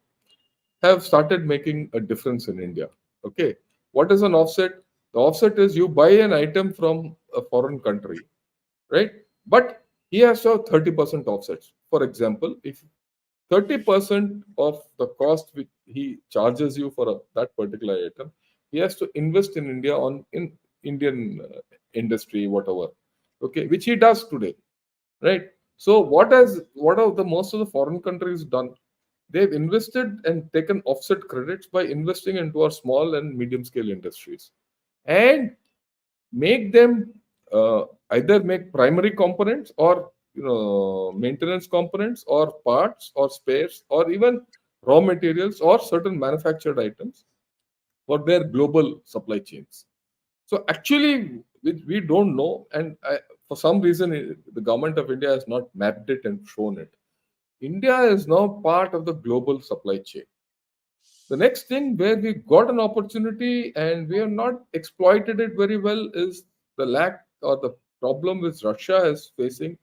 have started making a difference in India. Okay, what is an offset? The offset is you buy an item from a foreign country, right? But he has to have 30% offsets. For example, if 30% of the cost which he charges you for that particular item, he has to invest in India on in Indian industry, whatever. Okay, which he does today, right? So what are the most of the foreign countries done? They've invested and taken offset credits by investing into our small and medium scale industries, and make them either make primary components or maintenance components or parts or spares or even raw materials or certain manufactured items for their global supply chains. So actually, we don't know, and for some reason, the government of India has not mapped it and shown it. India is now part of the global supply chain. The next thing where we got an opportunity and we have not exploited it very well is the lack or the problem which Russia is facing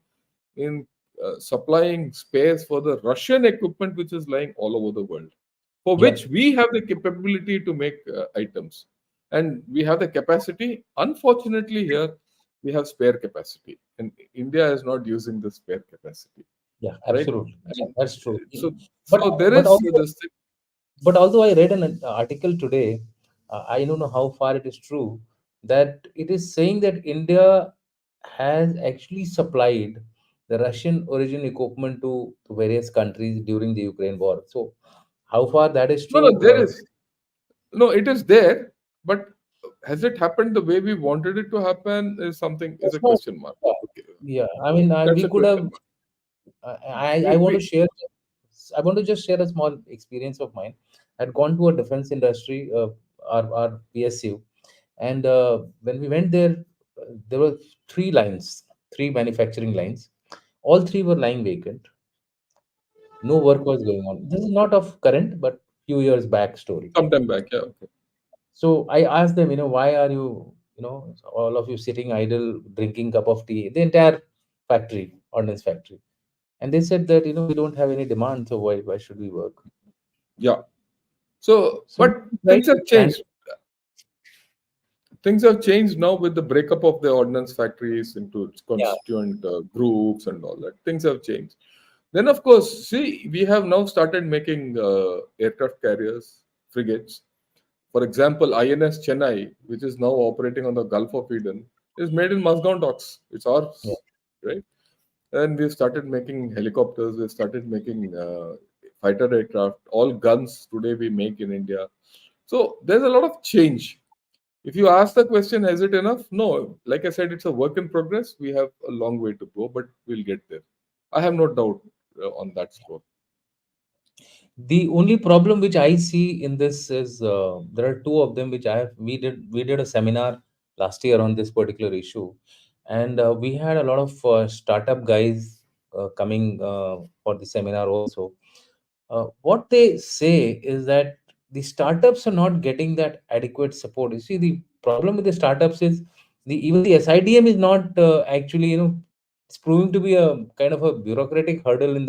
in supplying space for the Russian equipment which is lying all over the world, for Yeah. which we have the capability to make items and we have the capacity. Unfortunately, here we have spare capacity, and India is not using the spare capacity, Yeah, right? absolutely. Yeah, And that's true. so, But so there but is also this thing. But although I read an article today, I don't know how far it is true, that it is saying that India has actually supplied the Russian origin equipment to various countries during the Ukraine war. So, how far that is No, no, true? there is no. It is there, but has it happened the way we wanted it to happen? Is something is That's a not. question mark. Yeah, Okay, yeah. I mean, that's we a could question have. mark. I We want to share. I want to just share a small experience of mine. I'd gone to a defense industry, our PSU, and when we went there, there were three lines, three manufacturing lines. All three were lying vacant. No work was going on. This is not of current, but few years back story. sometime back. Yeah. Okay. So I asked them, why are you, all of you sitting idle, drinking cup of tea, the entire factory, ordnance factory. And they said that, we don't have any demand, so why should we work? Yeah. So, So, but right, things have stand, changed. Things have changed now with the breakup of the ordnance factories into its yeah, constituent groups and all that. Things have changed. Then, of course, see, we have now started making aircraft carriers, frigates. For example, INS Chennai, which is now operating on the Gulf of Eden, is made in Mazgaon docks. It's yeah. ours, right? And we've started making helicopters. We've started making fighter aircraft. All guns today we make in India. So there's a lot of change. If you ask the question, is it enough? No. Like I said, it's a work in progress. We have a long way to go, but we'll get there. I have no doubt on that score. The only problem which I see in this is there are two of them which we did a seminar last year on this particular issue, and we had a lot of startup guys coming for the seminar also. What they say is that the startups are not getting that adequate support. You see, the problem with the startups is even the SIDM is not actually, it's proving to be a kind of a bureaucratic hurdle in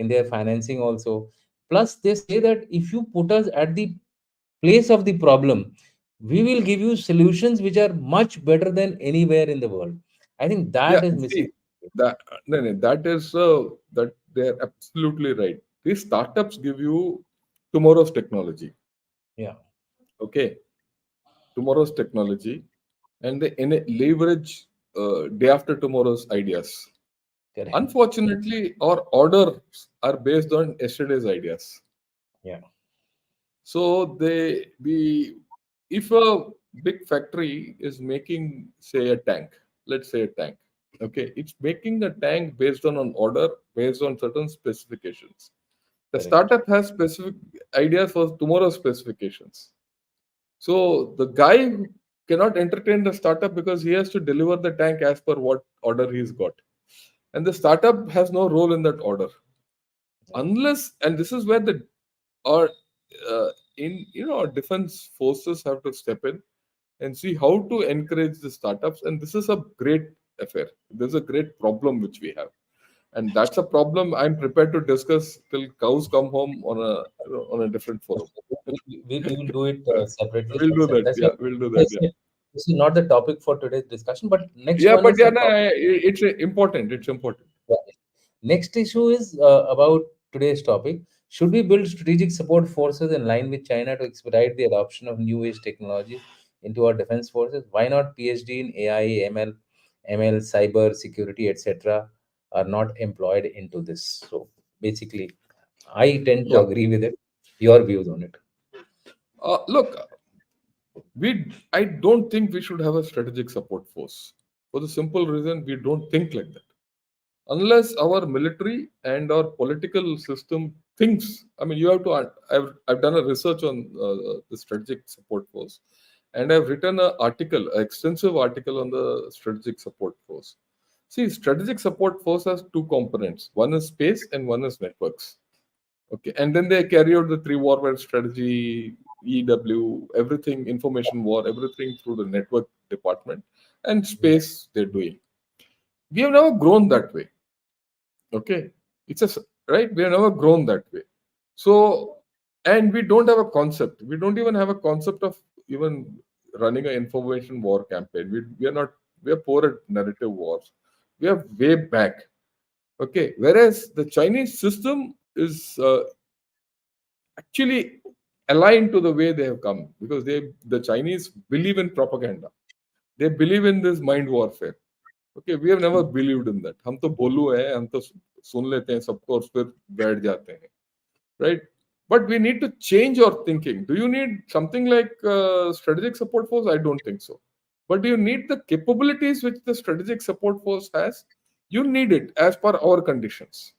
their financing also. Plus, they say that if you put us at the place of the problem, we will give you solutions which are much better than anywhere in the world. I think Yeah, that is missing. see that no, no, that is that they're absolutely right. These startups give you tomorrow's technology. Yeah, Okay, tomorrow's technology, and they leverage day after tomorrow's ideas. correct. Unfortunately, our orders are based on yesterday's ideas. Yeah, So if a big factory is making, say, a tank, let's say a tank, okay, it's making a tank based on an order, based on certain specifications. The correct. startup has specific ideas for tomorrow's specifications. So the guy who cannot entertain the startup because he has to deliver the tank as per what order he's got. And the startup has no role in that order. Yeah, Unless, and this is where the or in our defense forces have to step in and see how to encourage the startups, and this is a great affair. There's a great problem which we have, and that's a problem I'm prepared to discuss till cows come home on a on a different forum. we will do it Uh, separately. we'll do that. That's Yeah, not, we'll do that. that's Yeah. it. This is not the topic for today's discussion, but next Yeah, one but is yeah, a no, topic. it's important. It's important. Yeah. Next issue is about today's topic. Should we build strategic support forces in line with China to expedite the adoption of new age technologies into our defense forces? Why not PhD in AI, ML, cyber security, etc. are not employed into this? So basically, I tend to Yeah. agree with it. Your views on it? Look, I don't think we should have a strategic support force for the simple reason we don't think like that. Unless our military and our political system thinks, I mean, you have to. I've done a research on the strategic support force, and I've written an extensive article on the strategic support force. See, strategic support force has two components. One is space, and one is networks. Okay, and then they carry out the three warfare strategy, EW, everything, information war, everything through the network department, and Yeah, space they're doing. We have never grown that way. Okay, right. We have never grown that way. So, and we don't have a concept. We don't even have a concept of even running an information war campaign. We are not. We are poor at narrative wars. We are way back. Okay, whereas the Chinese system is actually aligned to the way they have come, because the Chinese believe in propaganda. They believe in this mind warfare. Okay, we have never believed in that. हम तो बोलू हैं, हम तो सुन लेते हैं सबको और फिर बैठ जाते हैं, right? But we need to change our thinking. Do you need something like strategic support force? I don't think so. But do you need the capabilities which the strategic support force has? You need it as per our conditions.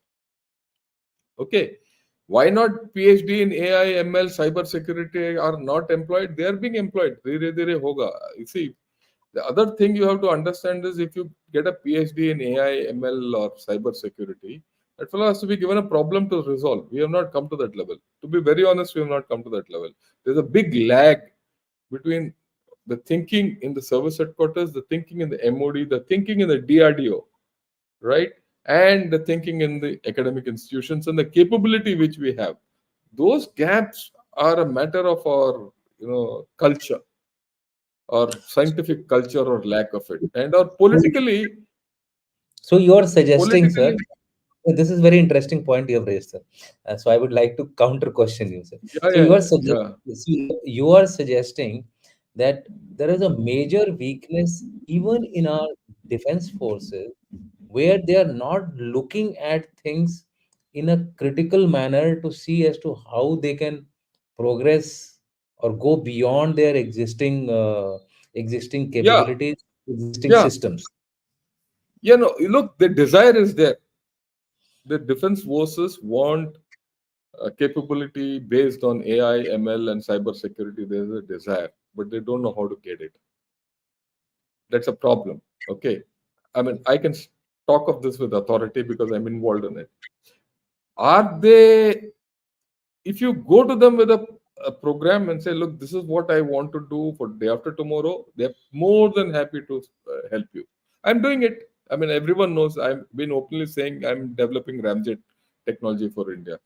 Okay. Why not PhD in AI, ML, cyber security are not employed? They are being employed. Dheere dheere hoga. You see, the other thing you have to understand is if you get a PhD in AI, ML, or cyber security, that fellow has to be given a problem to resolve. We have not come to that level. To be very honest, we have not come to that level. There's a big lag between the thinking in the service headquarters, the thinking in the MOD, the thinking in the DRDO, right? And the thinking in the academic institutions and the capability which we have. Those gaps are a matter of our, culture or scientific culture or lack of it, and or So you are suggesting, sir, politically, this is very interesting point you have raised, sir. So I would like to counter question you, sir. yeah, So yeah, you are yeah, yeah, you are suggesting that there is a major weakness even in our defense forces, where they are not looking at things in a critical manner to see as to how they can progress or go beyond their existing yeah, capabilities, existing yeah. systems. You look, the desire is there. The defense forces want capability based on AI, ML, and cyber security. There's a desire, but they don't know how to get it. That's a problem. Okay. I mean, I can talk of this with authority because I'm involved in it. Are they, if you go to them with a program and say, look, this is what I want to do for day after tomorrow, they're more than happy to help you. I'm doing it. I mean, everyone knows I've been openly saying I'm developing Ramjet technology for India.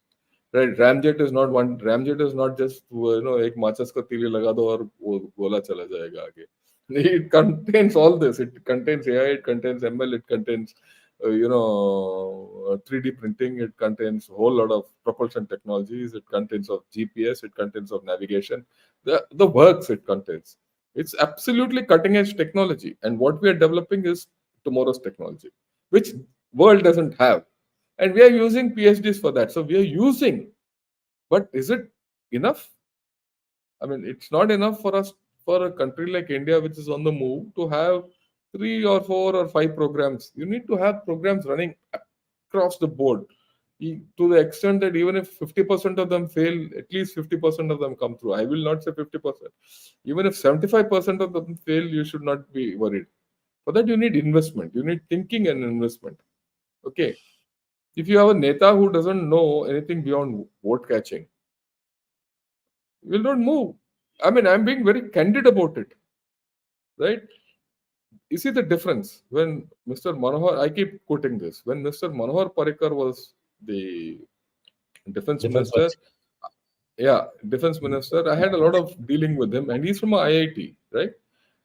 Right, Ramjet is not just एक माचिस का तीली लगा दो और वो गोला चला जाएगा आगे. It contains all this. It contains AI. It contains ML. It contains 3D printing. It contains a whole lot of propulsion technologies. It contains of GPS. It contains of navigation. The works it contains. It's absolutely cutting edge technology. And what we are developing is tomorrow's technology, which world doesn't have, and we are using PhDs for that. So we are using, but is it enough? I mean, it's not enough for us, for a country like India, which is on the move, to have 3 or 4 or 5 programs. You need to have programs running across the board, to the extent that even if 50% of them fail, at least 50% of them come through. I will not say 50%. Even if 75% of them fail, you should not be worried. For that, you need investment. You need thinking and investment. Okay. If you have a neta who doesn't know anything beyond vote catching, you will not move. I mean, I'm being very candid about it, right? You see the difference when Mr. Manohar, I keep quoting this, when Mr. Manohar Parikar was the defense Defense minister, yeah, defense minister, I had a lot of dealing with him, and he's from a IIT, right?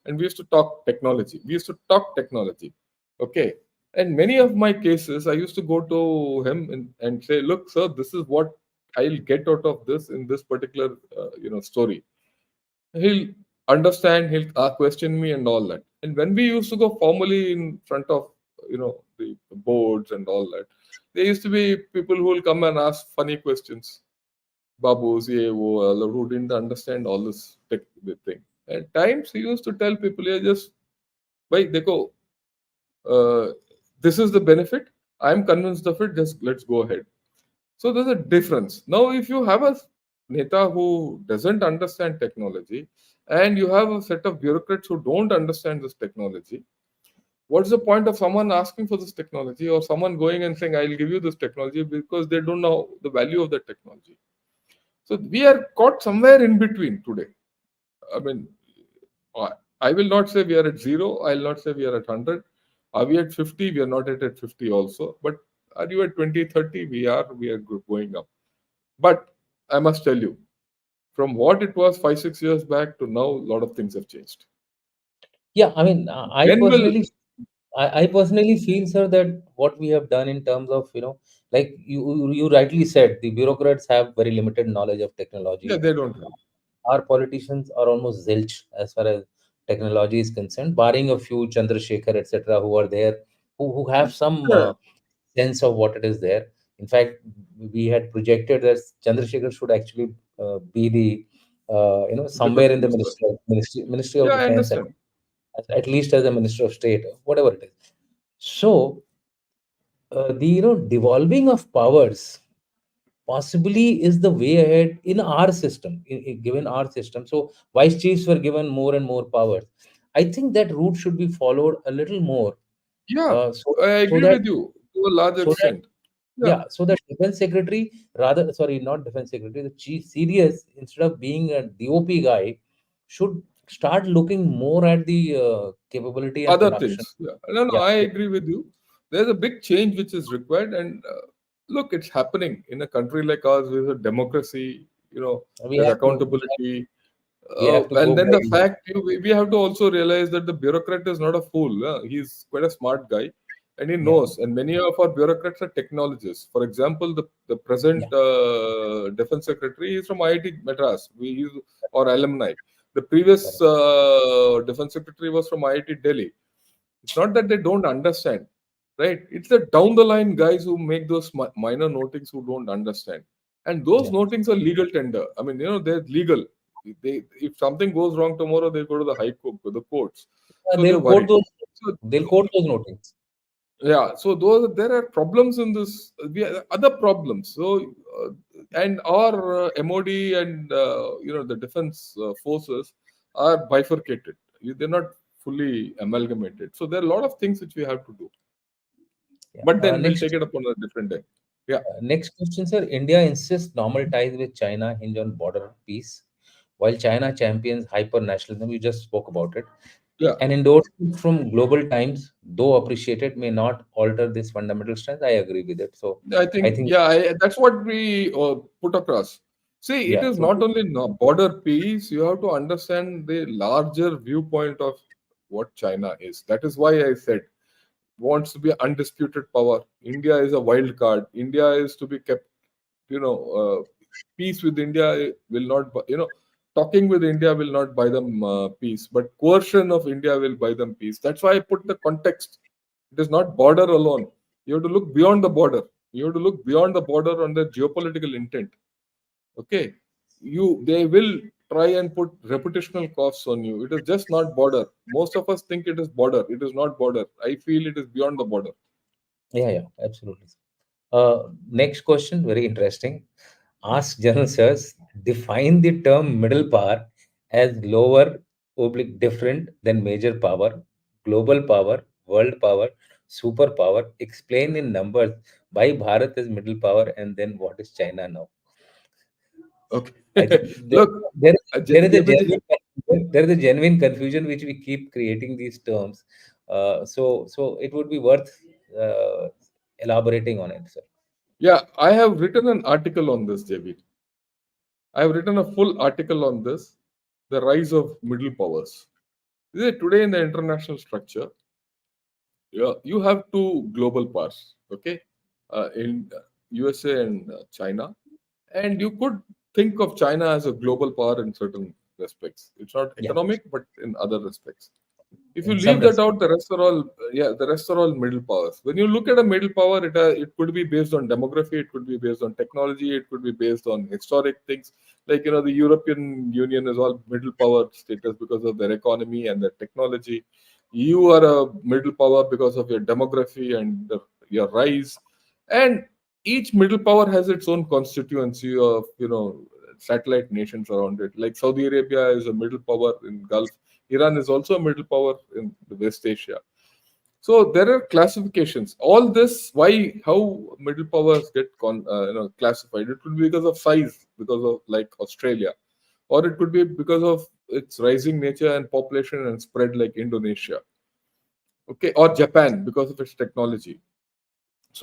And we used to talk technology. We used to talk technology. Okay. And many of my cases, I used to go to him and say, look, sir, this is what I'll get out of this in this particular, story. He'll understand, he'll question me and all that. And when we used to go formally in front of, the boards and all that, there used to be people who will come and ask funny questions. Babus, ye, wo, who didn't understand all this the thing. At times, he used to tell people, yeah, just, bhai, dekho, uh, this is the benefit. I'm convinced of it. Just let's go ahead. So there's a difference. Now, if you have a neta who doesn't understand technology and you have a set of bureaucrats who don't understand this technology, what's the point of someone asking for this technology or someone going and saying, I'll give you this technology, because they don't know the value of that technology? So we are caught somewhere in between today. I mean, I I will not say we are at zero. I'll not say we are at 100. Are we at 50? We are not at 50 also. But are you at 20, 30? We are going up. But I must tell you, from what it was 5, 6 years back to now, a lot of things have changed. Yeah, I mean, When will, I personally feel, sir, that what we have done in terms of, like you rightly said, the bureaucrats have very limited knowledge of Yeah, technology. they don't have. Our politicians are almost zilch as far as technology is concerned, barring a few Chandrasekhar, etc., who are there, who have some Yeah, sense of what it is there. In fact, we had projected that Chandrasekhar should actually be the, somewhere defense in the minister. Ministry Yeah, of I Defense, understand. at least as a Minister of State, whatever it is. So, the devolving of powers possibly is the way ahead in our system, given our system. So vice chiefs were given more and more powers. I think that route should be followed a little more, Yeah, so I so agree that with you to a large so that extent. Yeah, yeah, so that defense secretary, rather, sorry, not defense secretary, the chief CDS, instead of being a DOP guy, should start looking more at the capability and other production. things. Yeah, no, no, Yeah, I agree with you. There's a big change which is required, and look, it's happening in a country like ours with a democracy. we There's have to accountability. we have to And go then the guide. fact we have to also realize that the bureaucrat is not a fool. He's quite a smart guy, and he Yeah, knows. And many of our bureaucrats are technologists. For example, the present yeah, defense secretary is from IIT Madras. He's or alumni. The previous correct. defense secretary was from IIT Delhi. It's not that they don't understand, right? It's the down the line guys who make those minor notings who don't understand, and those Yeah. notings are legal tender. I mean, they're legal. If something goes wrong tomorrow, they go to the high court, to the courts. So they're They'll quote worried. those. So They'll quote those notings. yeah, so those there are problems in this. We other problems. So and our MOD and the defense forces are bifurcated. They're not fully amalgamated. So there are a lot of things which we have to do. Yeah. But then we'll take Next, it up on a different day. Yeah, next question, sir. India insists normal ties with China hinge on border peace, while China champions hyper nationalism. You just spoke about it. yeah. An endorsement from global times, though appreciated, may not alter this fundamental strength. I agree with it. So, I I think think, yeah, that's what we put across. See, it yeah. is So, not only border peace. You have to understand the larger viewpoint of what China is. That is why I said wants to be undisputed power. India is a wild card. India is to be kept. Peace with India will not. Talking with India will not buy them peace, but coercion of India will buy them peace. That's why I put the context. It is not border alone. You have to look beyond the border. You have to look beyond the border on the geopolitical intent. Okay, they will try and put reputational costs on you. It is just not border. Most of us think it is border. It is not border. I feel it is beyond the border. yeah, yeah, absolutely. Next question, very interesting. Ask General Sirs, define the term middle power as lower oblique different than major power, global power, world power, superpower. Explain in numbers why Bharat is middle power and then what is China now. Okay. I think Look, there is a JB, genuine confusion which we keep creating these terms. So it would be worth uh, elaborating on it, sir. yeah, I have written an article on this, JB. I have written a full article on this, the rise of middle powers. Today in the international structure, yeah, you have two global powers, okay, in USA and China, and you could think of China as a global power in certain respects. It's not Yeah, economic, but in other respects. If you in some leave that respect. out, the rest are all the rest are all middle powers. When you look at a middle power, it could be based on demography, it could be based on technology, it could be based on historic things. Like the European Union is all middle power status because of their economy and their technology. You are a middle power because of your demography and your rise, and each middle power has its own constituency of satellite nations around it. Like Saudi Arabia is a middle power in Gulf. Iran is also a middle power in the West Asia. So there are classifications. All this, how middle powers get classified? It could be because of size, because of like Australia, or it could be because of its rising nature and population and spread like Indonesia. Okay, or Japan because of its technology.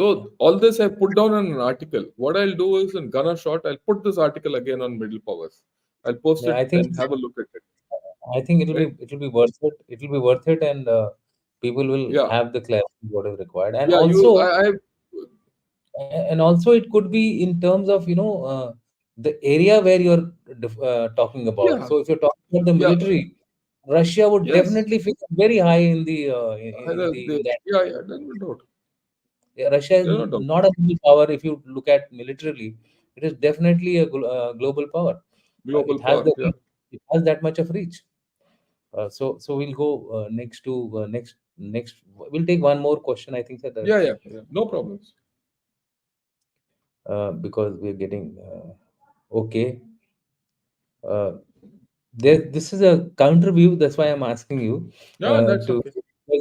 Yeah, So all this I put down in an article. What I'll do is in Gunner Shot, I'll put this article again on middle powers. I'll post yeah. it and have a look at it. I think Right? it'll be worth it. It'll be worth it, and People will Yeah, have the clarity what is required. yeah. And also it could be in terms of the area where you're talking about. Yeah, So if you're talking about the yeah. military, Russia would Yes. definitely figure very high in the in that. Yeah, yeah. There's no doubt. Yeah, Russia is There's no doubt. not a global power. If you look at militarily, it is definitely a global power. Global It has power. the Yeah. reach. It has that much of reach. So we'll go next to next. We'll take one more question. I think that Yeah, yeah, yeah. No problems. because we're getting okay. Uh, this is a counter view. That's why I'm asking you Yeah, that's to, okay.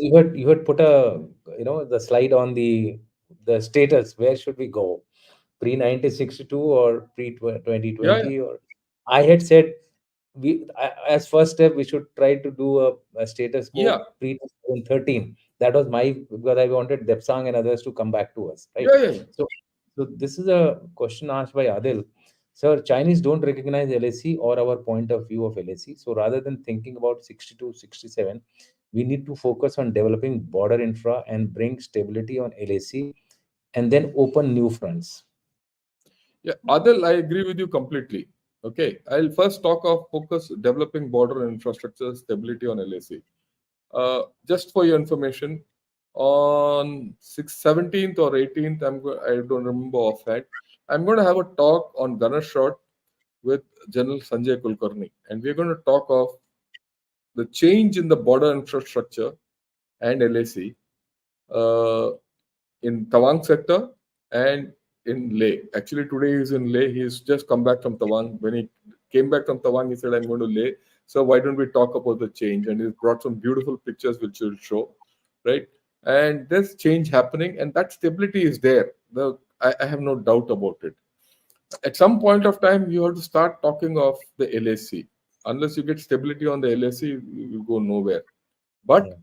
because you had put a the slide on the status. Where should we go? Pre 1962 or pre Yeah, yeah, 2020? Or I had said as first step we should try to do a status yeah, quo pre 2013. That was my, because I wanted Depsang and others to come back to us, right? yeah, yeah, yeah. So this is a question asked by Adil. Sir, Chinese don't recognize LAC or our point of view of LAC. So rather than thinking about 62, 67, we need to focus on developing border infra and bring stability on LAC and then open new fronts. Yeah, Adil, I agree with you completely. Okay, I'll first talk of focus developing border infrastructure stability on LAC. Just for your information, on 17th or 18th, I don't remember offhand, I'm going to have a talk on Ganashot with General Sanjay Kulkarni, and we're going to talk of the change in the border infrastructure and LAC uh, in Tawang sector and in Leh. Actually, today he's in Leh. He's just come back from Tawang. When he came back from Tawang, he said, I'm going to Leh. So why don't we talk about the change? And he's brought some beautiful pictures which will show, right? And there's change happening, and that stability is there. I have no doubt about it. At some point of time, you have to start talking of the LAC. Unless you get stability on the LAC, you go nowhere. But Yeah.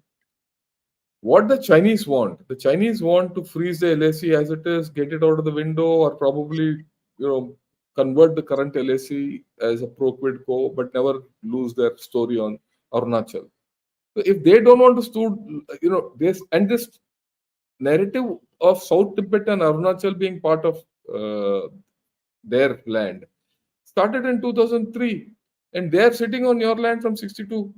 what the Chinese want to freeze the LAC as it is, get it out of the window, or probably convert the current LAC as a pro quid quo, but never lose their story on Arunachal. So if they don't want to this narrative of South Tibet and Arunachal being part of their land started in 2003, and they are sitting on your land from 62.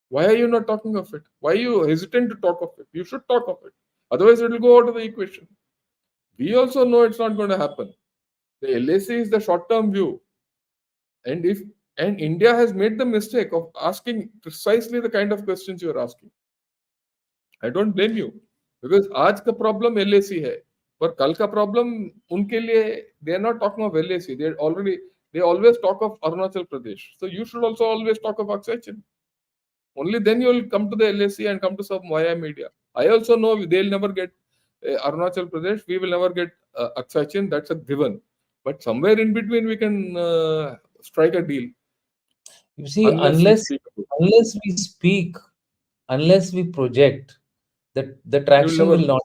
Why are you not talking of it? Why are you hesitant to talk of it? You should talk of it. Otherwise, it will go out of the equation. We also know it's not going to happen. The LAC is the short-term view, and if and India has made the mistake of asking precisely the kind of questions you are asking. I don't blame you because आज का problem LAC है, पर कल का problem उनके लिए they are not talking of LAC. They always talk of Arunachal Pradesh. So you should also always talk of Akshay Chin. Only then you will come to the LAC and come to some via media. I also know they'll never get Arunachal Pradesh. We will never get Akshay Chin. That's a given. But somewhere in between, we can strike a deal You see, unless we speak about it. unless we speak, unless we project, the It will never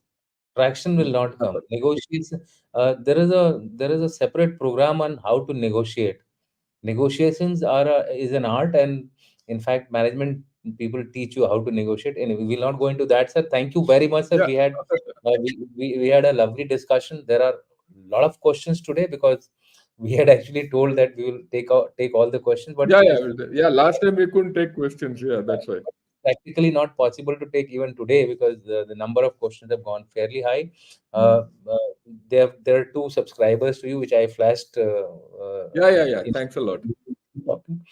traction will not come. happen. Negotiation. There is a separate program on how to negotiate. Negotiations is an art, and in fact, management people teach you how to negotiate. And we will not go into that, sir. Thank you very much, sir. Yeah, We had a lovely discussion. There are a lot of questions today because we had actually told that we will take all the questions, but yeah, it yeah, is yeah. Last time we couldn't take questions. Yeah, that's why. practically not possible to take even today because the number of questions have gone fairly high. Hmm. There are two subscribers to you, which I flashed Yeah, yeah, yeah. in Thanks a lot. talking.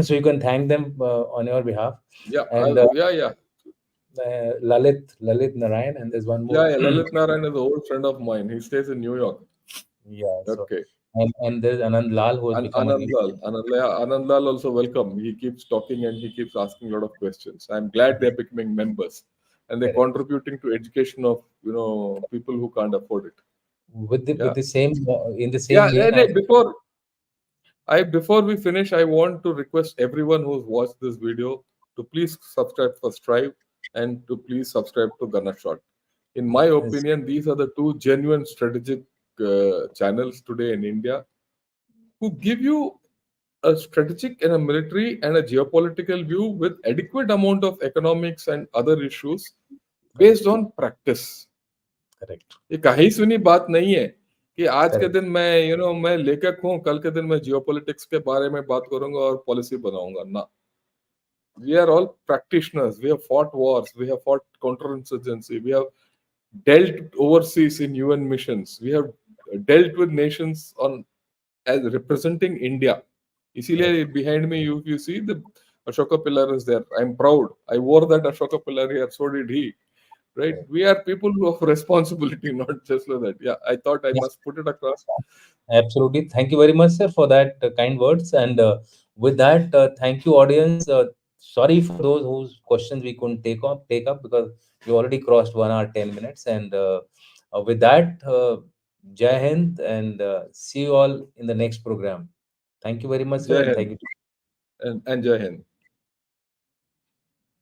So you can thank them on your behalf. Yeah, And yeah, yeah, Lalit Narayan, and there's one more. yeah, yeah. Lalit Narayan is an old friend of mine. He stays in New York. Yeah. So Okay. and there's Anand Lal who has become a new. Anand Lal also welcome. He keeps talking and he keeps asking a lot of questions. I'm glad they're becoming members and they're Correct. contributing to education of people who can't afford it. With Yeah, the same in the yeah. same vein, I Before we finish, I want to request everyone who's watched this video to please subscribe for Strive and to please subscribe to Ganashot. In my is opinion, these are the two genuine strategic channels today in India who give you a strategic and a military and a geopolitical view with adequate amount of economics and other issues correct, based on practice. correct, ये कहीं सुनी बात नहीं है कि आज के correct. दिन मैं मैं लेखक हूँ, कल के दिन मैं जियोपॉलिटिक्स के बारे में बात करूंगा और पॉलिसी बनाऊंगा ना. We are all practitioners. We have fought wars, we have fought counterinsurgency, we have dealt overseas in UN missions, we have dealt with nations on as representing India. Correct. इसीलिए behind me, you see the Ashoka pillar is there. I'm proud. I wore that Ashoka pillar here. So did he. Right? Correct. We are people of responsibility, not just like that. Yeah, I thought I Yeah, must put it across. absolutely. Thank you very much, sir, for that kind words. And with that, thank you, audience. Sorry for those whose questions we couldn't take up because we already crossed 1 hour 10 minutes. And with that, Jai Hind, and see you all in the next program. Thank you very much, sir, Jai and Hind thank you. and Jai Hind.